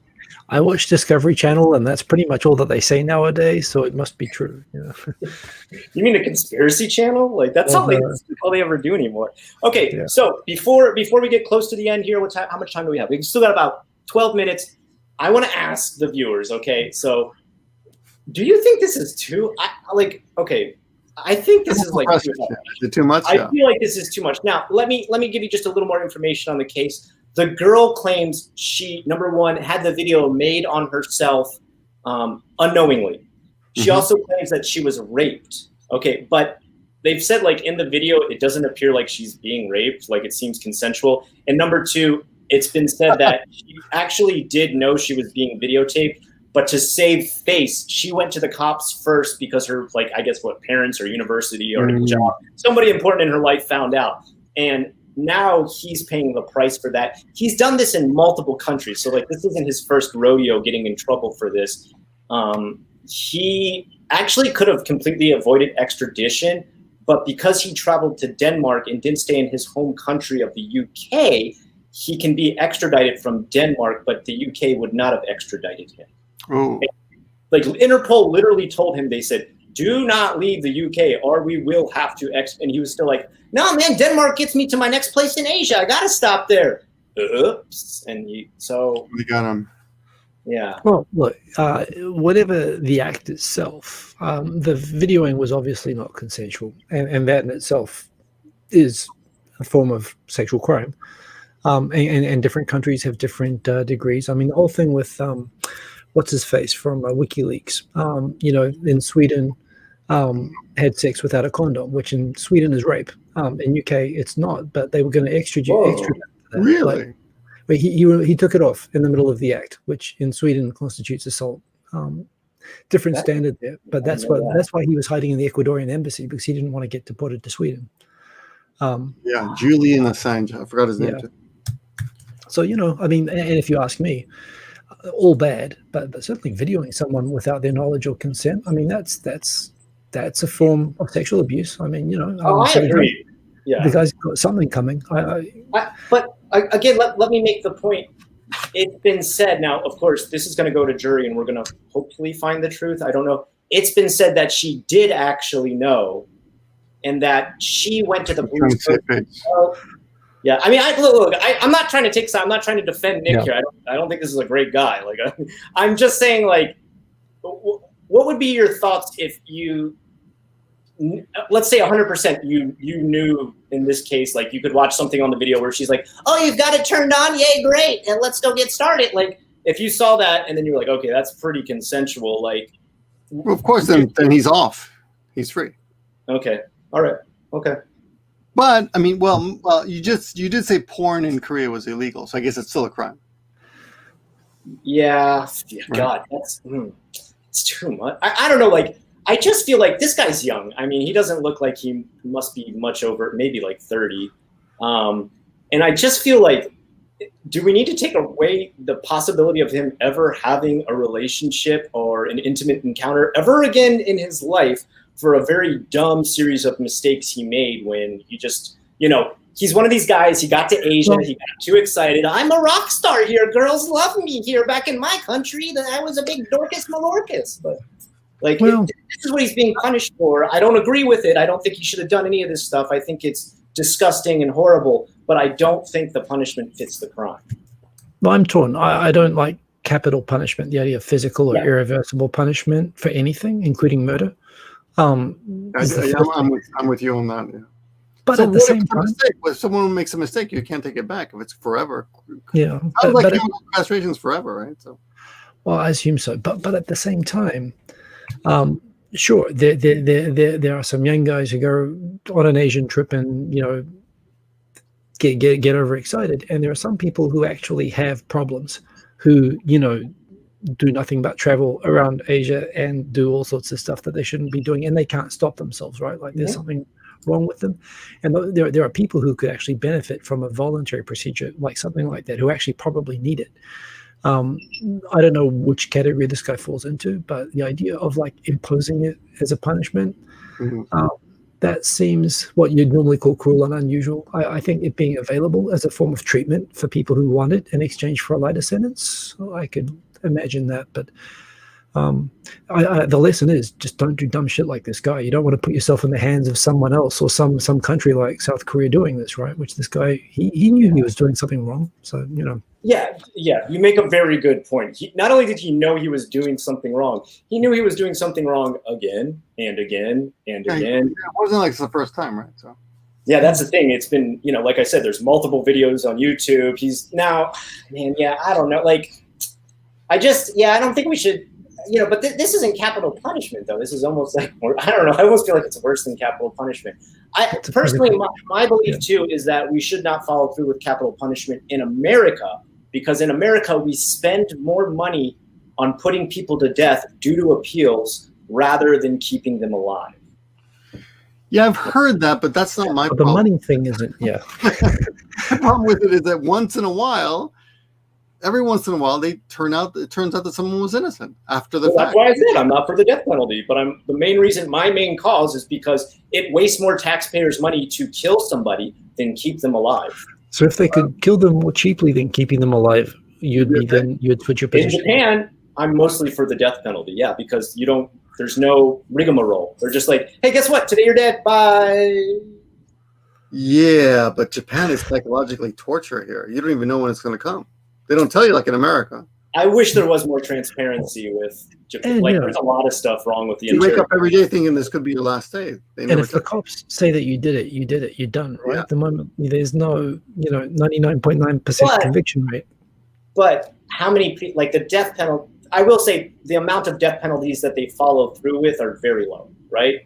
I watch Discovery Channel, and that's pretty much all that they say nowadays, so it must be true. Yeah. You mean a conspiracy channel? Like that's all they ever do anymore. Okay, So before we get close to the end here, how much time do we have? We've still got about 12 minutes. I want to ask the viewers, okay, so do you think this is I think this is like too much. Is it too much? I feel like this is too much. Now, let me give you just a little more information on the case. The girl claims she, number one, had the video made on herself unknowingly. She also claims that she was raped. Okay, but they've said like in the video, it doesn't appear like she's being raped. Like it seems consensual. And number two, it's been said that she actually did know she was being videotaped. But to save face, she went to the cops first because her, like, I guess what, parents or university or job, somebody important in her life found out. And now he's paying the price for that. He's done this in multiple countries. So, like, this isn't his first rodeo getting in trouble for this. He actually could have completely avoided extradition, but because he traveled to Denmark and didn't stay in his home country of the UK, he can be extradited from Denmark, but the UK would not have extradited him. Oh. Like Interpol literally told him, they said, do not leave the UK or we will have to and he was still like, no, man, Denmark gets me to my next place in Asia. I got to stop there. Oops. And so we got him. Yeah. Well, look, whatever the act itself, the videoing was obviously not consensual, and that in itself is a form of sexual crime. And different countries have different degrees. I mean, the whole thing with what's his face from WikiLeaks, in Sweden, had sex without a condom, which in Sweden is rape. In UK, it's not, but they were going to extradite. That. Really? But he took it off in the middle of the act, which in Sweden constitutes assault. Different standard there, but that's why he was hiding in the Ecuadorian embassy, because he didn't want to get deported to Sweden. Julian Assange. I forgot his name too. So I mean, and if you ask me, all bad, but certainly videoing someone without their knowledge or consent, I mean, that's a form of sexual abuse. I mean, I agree. Yeah, the guy's got something coming. But again, let me make the point. It's been said now, of course, this is going to go to jury and we're going to hopefully find the truth. I don't know. It's been said that she did actually know and that she went to the police. Yeah, I mean, I'm not trying to take side. I'm not trying to defend Nick here. I don't think this is a great guy. Like, I'm just saying, like, what would be your thoughts if you, let's say 100% you knew in this case, like you could watch something on the video where she's like, oh, you've got it turned on. Yay, great. And let's go get started. Like, if you saw that and then you're like, okay, that's pretty consensual. Like, well, of course, then he's off. He's free. Okay. All right. Okay. But I mean, well, you did say porn in Korea was illegal, so I guess it's still a crime. Yeah. God, that's it's too much. I don't know. Like, I just feel like this guy's young. I mean, he doesn't look like he must be much over, maybe like 30. And I just feel like, do we need to take away the possibility of him ever having a relationship or an intimate encounter ever again in his life for a very dumb series of mistakes he made when he just, he's one of these guys, he got to Asia, he got too excited. I'm a rock star here. Girls love me here back in my country. That I was a big Dorcas Malorcas. But this is what he's being punished for. I don't agree with it. I don't think he should have done any of this stuff. I think it's disgusting and horrible, but I don't think the punishment fits the crime. Well, I'm torn. I don't like capital punishment, the idea of physical or irreversible punishment for anything, including murder. I'm with you on that. Yeah. But at the same time, if someone makes a mistake, you can't take it back if it's forever. Yeah, like castration is forever, right? So, well, I assume so. But at the same time, sure, there are some young guys who go on an Asian trip and get overexcited, and there are some people who actually have problems, who do nothing but travel around Asia and do all sorts of stuff that they shouldn't be doing, and they can't stop themselves, right? Like there's something wrong with them. And there are people who could actually benefit from a voluntary procedure like something like that, who actually probably need it. I don't know which category this guy falls into, but the idea of like imposing it as a punishment, that seems what you'd normally call cruel and unusual. I think it being available as a form of treatment for people who want it in exchange for a lighter sentence, I could imagine that. But the lesson is just don't do dumb shit like this guy. You don't want to put yourself in the hands of someone else or some country like South Korea doing this, right? Which this guy, he knew he was doing something wrong. So, Yeah, you make a very good point. Not only did he know he was doing something wrong, he knew he was doing something wrong again and again and again. It wasn't like it's the first time, right? So. Yeah, that's the thing. It's been, like I said, there's multiple videos on YouTube. He's now, I don't know. Like, I don't think we should, but this isn't capital punishment, though. This is almost like, I don't know. I almost feel like it's worse than capital punishment. Personally, my belief, too, is that we should not follow through with capital punishment in America, because in America, we spend more money on putting people to death due to appeals rather than keeping them alive. Yeah, I've heard that, but that's not my problem. The money thing isn't, The problem with it is that every once in a while, it turns out that someone was innocent after the fact. That's why I said I'm not for the death penalty, but my main cause is because it wastes more taxpayers' money to kill somebody than keep them alive. So if they could kill them more cheaply than keeping them alive, you'd switch your position. In Japan, I'm mostly for the death penalty, because you don't There's no rigmarole. They're just like, hey, guess what? Today you're dead. Bye. Yeah, but Japan is psychologically torture here. You don't even know when it's going to come. They don't tell you like in America. I wish there was more transparency with Japan. Like, there's a lot of stuff wrong with the You wake up every day thinking this could be your last day. And if the cops say that you did it, you're done, right? Yeah. At the moment, there's no, 99.9% conviction rate. But how many people, like the death penalty, I will say the amount of death penalties that they follow through with are very low, right?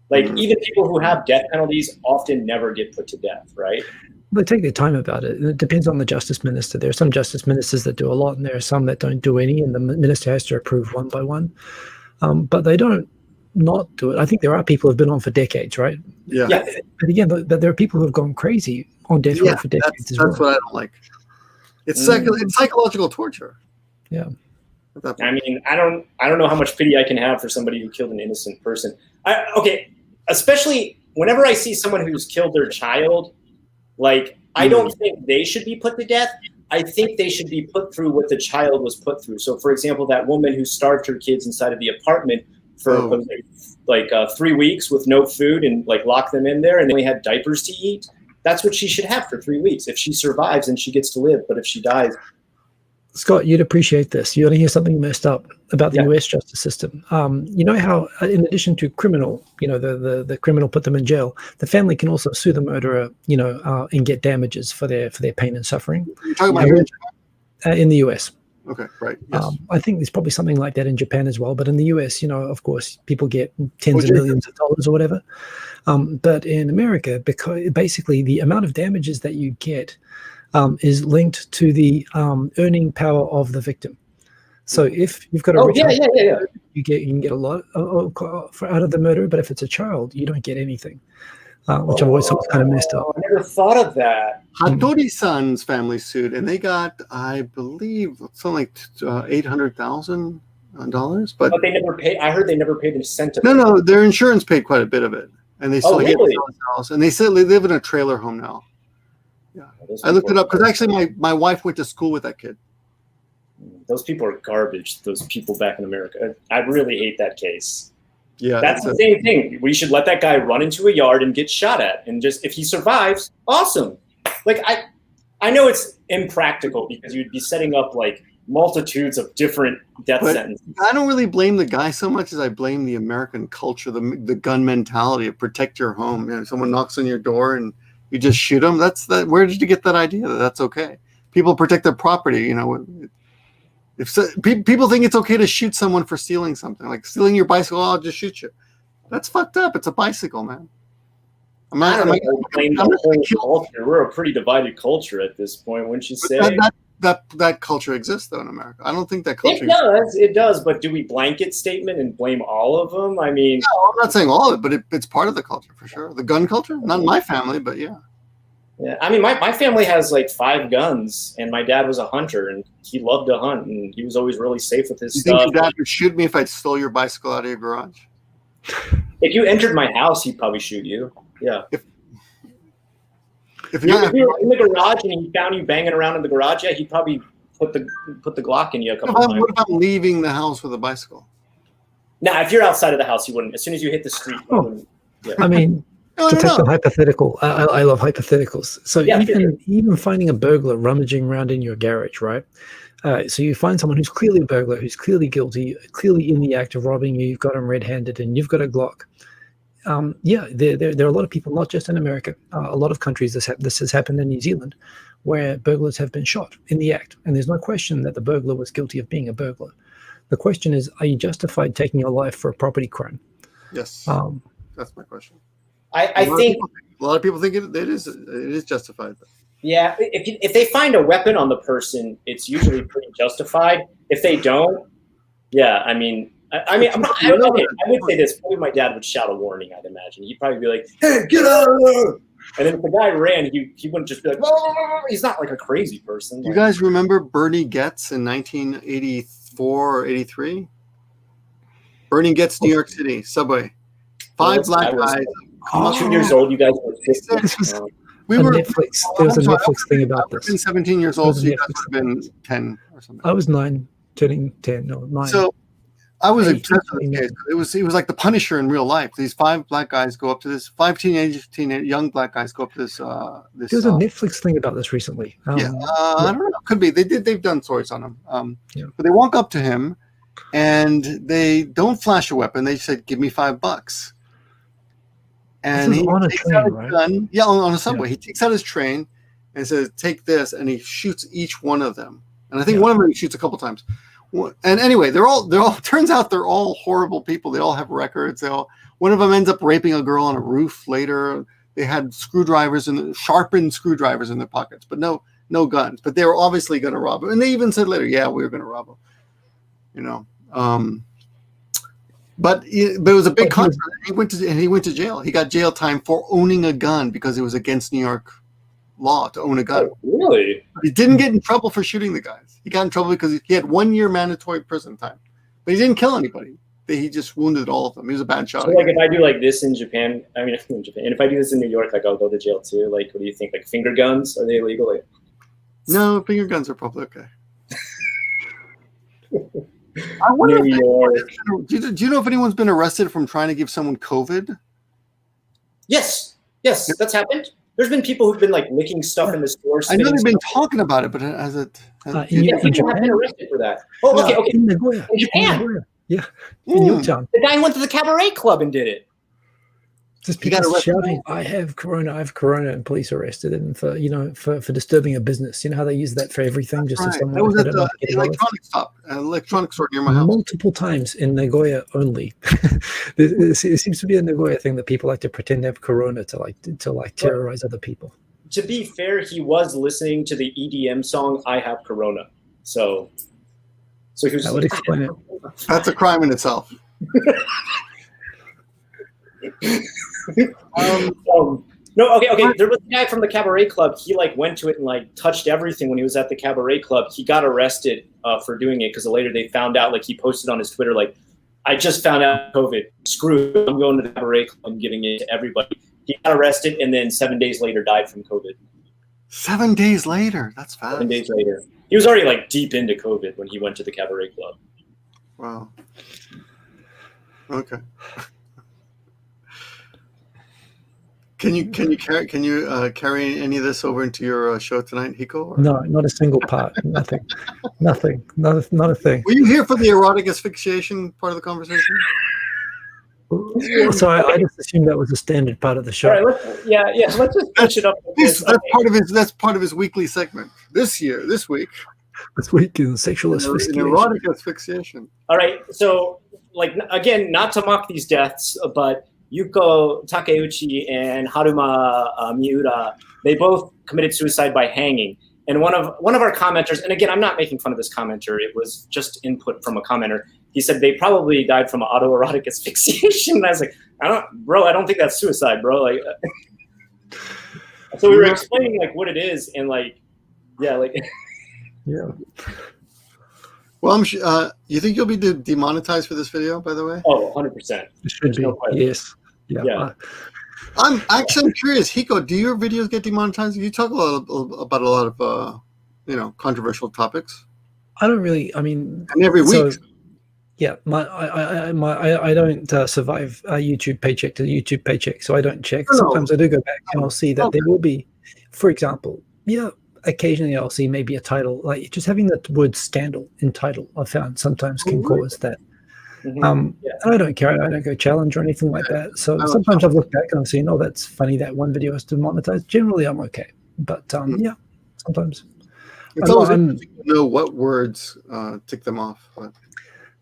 Like even people who have death penalties often never get put to death, right? They take their time about it. It depends on the justice minister. There are some justice ministers that do a lot, and there are some that don't do any, and the minister has to approve one by one. But they don't not do it. I think there are people who have been on for decades, right? Yeah. But again, but there are people who have gone crazy on death row for decades as well. That's what I don't like. It's psychological torture. Yeah. I mean, I don't know how much pity I can have for somebody who killed an innocent person. Especially whenever I see someone who's killed their child, like I don't think they should be put to death. I think they should be put through what the child was put through. So, for example, that woman who starved her kids inside of the apartment for 3 weeks with no food and like locked them in there, and they only had diapers to eat. That's what she should have for 3 weeks. If she survives, then she gets to live. But if she dies, Scott, you'd appreciate this. You want to hear something messed up about the U.S. justice system. You know how, in addition to criminal, the criminal put them in jail, the family can also sue the murderer, and get damages for their pain and suffering. You're talking about in the U.S. Okay, right. Yes. I think there's probably something like that in Japan as well. But in the U.S., of course, people get tens of millions of dollars or whatever. But in America, because basically the amount of damages that you get is linked to the earning power of the victim. So if you've got a you can get a lot out of the murderer, but if it's a child, you don't get anything, which I've always thought was kind of messed up. I never thought of that. Hattori-san's family sued, and they got, I believe, something like $800,000. But they never paid. I heard they never paid a cent of it. No, their insurance paid quite a bit of it, and they still get really? his house, and they said they live in a trailer home now. Yeah, I looked it up because actually my wife went to school with that kid. Those people are garbage. Those people back in America. I really hate that case. Yeah, that's the same thing. We should let that guy run into a yard and get shot at, and just if he survives, awesome. Like I know it's impractical because you'd be setting up like multitudes of different death sentences. I don't really blame the guy so much as I blame the American culture, the gun mentality of protect your home. Someone knocks on your door and you just shoot them. Where did you get that idea that that's okay? People protect their property. People think it's okay to shoot someone for stealing something, like stealing your bicycle. I'll just shoot you. That's fucked up. It's a bicycle, man. I don't blame the whole culture. We're a pretty divided culture at this point, wouldn't you say? That culture exists though in America. I don't think that culture. It does. But do we blanket statement and blame all of them? I mean, no, I'm not saying all of it, but it's part of the culture for sure. The gun culture, not in my family, but yeah. Yeah, I mean, my family has like 5 guns, and my dad was a hunter, and he loved to hunt, and he was always really safe with his stuff. You think your dad would shoot me if I stole your bicycle out of your garage? If you entered my house, he'd probably shoot you. Yeah. If you were in the garage and he found you banging around in the garage, he'd probably put the Glock in you a couple times. What if I'm leaving the house with a bicycle? Nah, if you're outside of the house, he wouldn't. As soon as you hit the street, he wouldn't. Yeah. I mean, to take the hypothetical, I love hypotheticals. So even finding a burglar rummaging around in your garage, right? So you find someone who's clearly a burglar, who's clearly guilty, clearly in the act of robbing you. You've got him red-handed, and you've got a Glock. There are a lot of people, not just in America, a lot of countries. This has happened in New Zealand, where burglars have been shot in the act, and there's no question that the burglar was guilty of being a burglar. The question is, are you justified taking a life for a property crime? Yes, that's my question. I think a lot of people think it is justified. Yeah, if they find a weapon on the person, it's usually pretty justified. If they don't, I mean, I would say this. Probably my dad would shout a warning, I'd imagine. He'd probably be like, hey, get out of there. And then if the guy ran, he wouldn't just be like, whoa. He's not like a crazy person. You guys remember Bernie Goetz in 1984 or 83? Bernie Goetz, New York City, subway. 5 black guys. 2 years old, you guys were 15. There was a Netflix thing about this. I was 17 years old, so you guys would have been 10 or something. I was 9, turning 10, no, 9. So I was Hey, obsessed with this case. It was like the Punisher in real life. These 5 black guys go up to this. 5 teenage young black guys go up to this. There was a Netflix thing about this recently. Yeah, I don't know. Could be they've done stories on him. Yeah. But they walk up to him, and they don't flash a weapon. They said, "Give me $5." And he on a takes train, out his right? gun. Yeah, on a subway. Yeah. He takes out his train and says, "Take this," and he shoots each one of them. And I think one of them he shoots a couple times. And anyway, they're all. Turns out they're all horrible people. They all have records. One of them ends up raping a girl on a roof later. They had sharpened screwdrivers in their pockets, but no guns. But they were obviously going to rob him. And they even said later, "Yeah, we were going to rob him." You know. But it was a big contrast. He went to jail. He got jail time for owning a gun because it was against New York law to own a gun. Oh, really? He didn't get in trouble for shooting the guys. He got in trouble because he had 1 year mandatory prison time, but he didn't kill anybody. He just wounded all of them. He was a bad shot. So, like, if I do like this in Japan, and if I do this in New York, like, I'll go to jail too. Like, what do you think? Like, finger guns, are they illegal? Like, no, finger guns are probably okay. I wonder New York. do you know if anyone's been arrested from trying to give someone COVID? Yes, that's happened. There's been people who've been like licking stuff in the store. I know they've been talking about it, but has it? People have been arrested for that. Oh, okay. In Nagoya. In Japan. Nagoya. Yeah. In your town. The guy went to the cabaret club and did it. Just He got people arrested. shouting, I have corona, and police arrested him for disturbing a business. You know how they use that for everything, just as Right. someone That was like at that the get involved? electronics store near my house. Multiple times in Nagoya only. It seems to be a Nagoya thing that people like to pretend to have corona to terrorize other people. To be fair, he was listening to the EDM song "I Have Corona," so he was. That would explain it. That's a crime in itself. No, okay. There was a guy from the cabaret club. He like went to it and like touched everything when he was at the cabaret club. He got arrested for doing it because later they found out. Like he posted on his Twitter, like, "I just found out COVID. Screw it. I'm going to the cabaret club and giving it to everybody." He got arrested and then 7 days later died from COVID. 7 days later. That's fast. 7 days later, he was already like deep into COVID when he went to the cabaret club. Wow. Okay. Can you carry any of this over into your show tonight, Hiko? Or? No, not a single part. Nothing. Not a thing. Were you here for the erotic asphyxiation part of the conversation? So I just assumed that was a standard part of the show. All right, let's just switch it up. That's part of his weekly segment. This week This week in sexual in asphyxiation. erotic asphyxiation. All right, so like again, not to mock these deaths, but Yuko Takeuchi and Haruma Miura, they both committed suicide by hanging. And one of our commenters, and again, I'm not making fun of this commenter, it was just input from a commenter. He said they probably died from autoerotic asphyxiation. And I was like, I don't think that's suicide, bro. Like, so we were explaining like what it is, and like, yeah. Well, I'm sure. You think you'll be demonetized for this video, by the way? Oh, 100%. It should be. Yes. Yeah. I'm actually curious, Hiko. Do your videos get demonetized? You talk about a lot of controversial topics. I don't really. I mean, and every week. Yeah, I don't survive a YouTube paycheck to YouTube paycheck, so I don't check. Sometimes I do go back and I'll see that there will be, for example, occasionally I'll see maybe a title, like just having the word scandal in title, I found sometimes can cause that. And I don't care. I don't go challenge or anything like that. So sometimes I've looked back and I've seen, oh, that's funny that one video is demonetized. Generally, I'm okay. But yeah, sometimes. It's always interesting to know what words tick them off. But.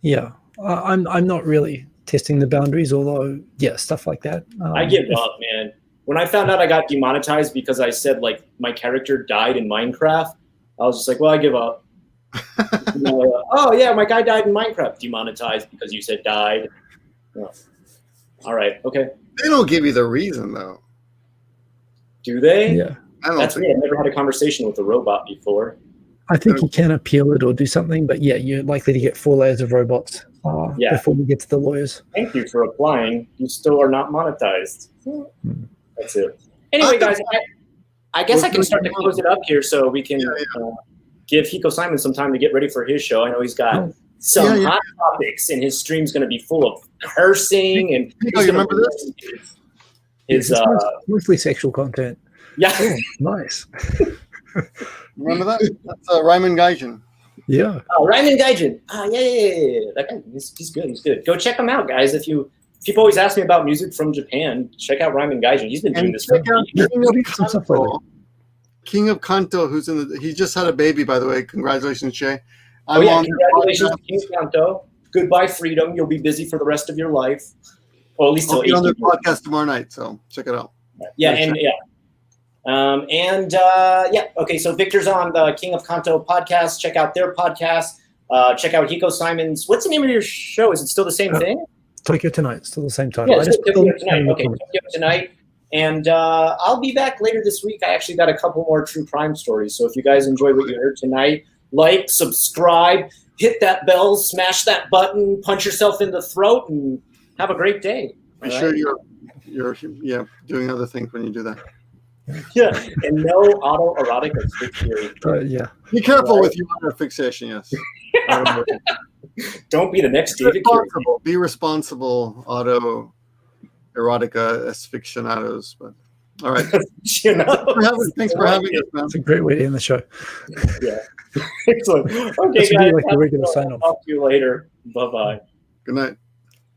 Yeah, I'm not really testing the boundaries, although, yeah, stuff like that. I give up, man. When I found out I got demonetized because I said, like, my character died in Minecraft, I was just like, well, I give up. Oh, yeah, my guy died in Minecraft. Demonetized because you said died. Oh. All right, okay. They don't give you the reason, though. Do they? Yeah. That's me. I've never had a conversation with a robot before. I think you can appeal it or do something, but yeah, you're likely to get 4 layers of robots before we get to the lawyers. Thank you for applying. You still are not monetized. That's it. Anyway, guys, I guess I can start to close it up here so we can give Hikosaemon some time to get ready for his show. I know he's got some hot topics, and his stream's going to be full of cursing. And Hiko, you remember this? His mostly sexual content. yeah, Oh, nice. Remember that? That's Ryman Gaijin. Yeah. Oh, Ryman Gaijin. Yeah. That guy, he's good. He's good. Go check him out, guys. If people always ask me about music from Japan, check out Ryman Gaijin. He's been doing this for years. King of Kanto, who's he just had a baby, by the way. Congratulations, Shay. Congratulations to King of Kanto. Goodbye, freedom. You'll be busy for the rest of your life. Or at least I'll be on their podcast tomorrow night, so check it out. Okay, so Victor's on the King of Kanto podcast. Check out their podcast. Check out Hikosaemon's. What's the name of your show? Is it still the same thing? Tokyo Tonight, still the same title. Yeah, Tokyo Tonight. Okay, Tokyo Tonight. And I'll be back later this week. I actually got a couple more true crime stories. So if you guys enjoyed what you heard tonight, like, subscribe, hit that bell, smash that button, punch yourself in the throat, and have a great day. Be sure you're doing other things when you do that. Yeah, and no autoerotic asphyxiation. Yeah. Be careful with your autofixation, yes. Don't be the next David responsible. Be responsible autoerotica asphyxiados. But all right. Thanks for having us, man. It's a great way to end the show. Yeah. Excellent. Okay, guys. Like the regular sign-off. Talk to you later. Bye-bye. Good night.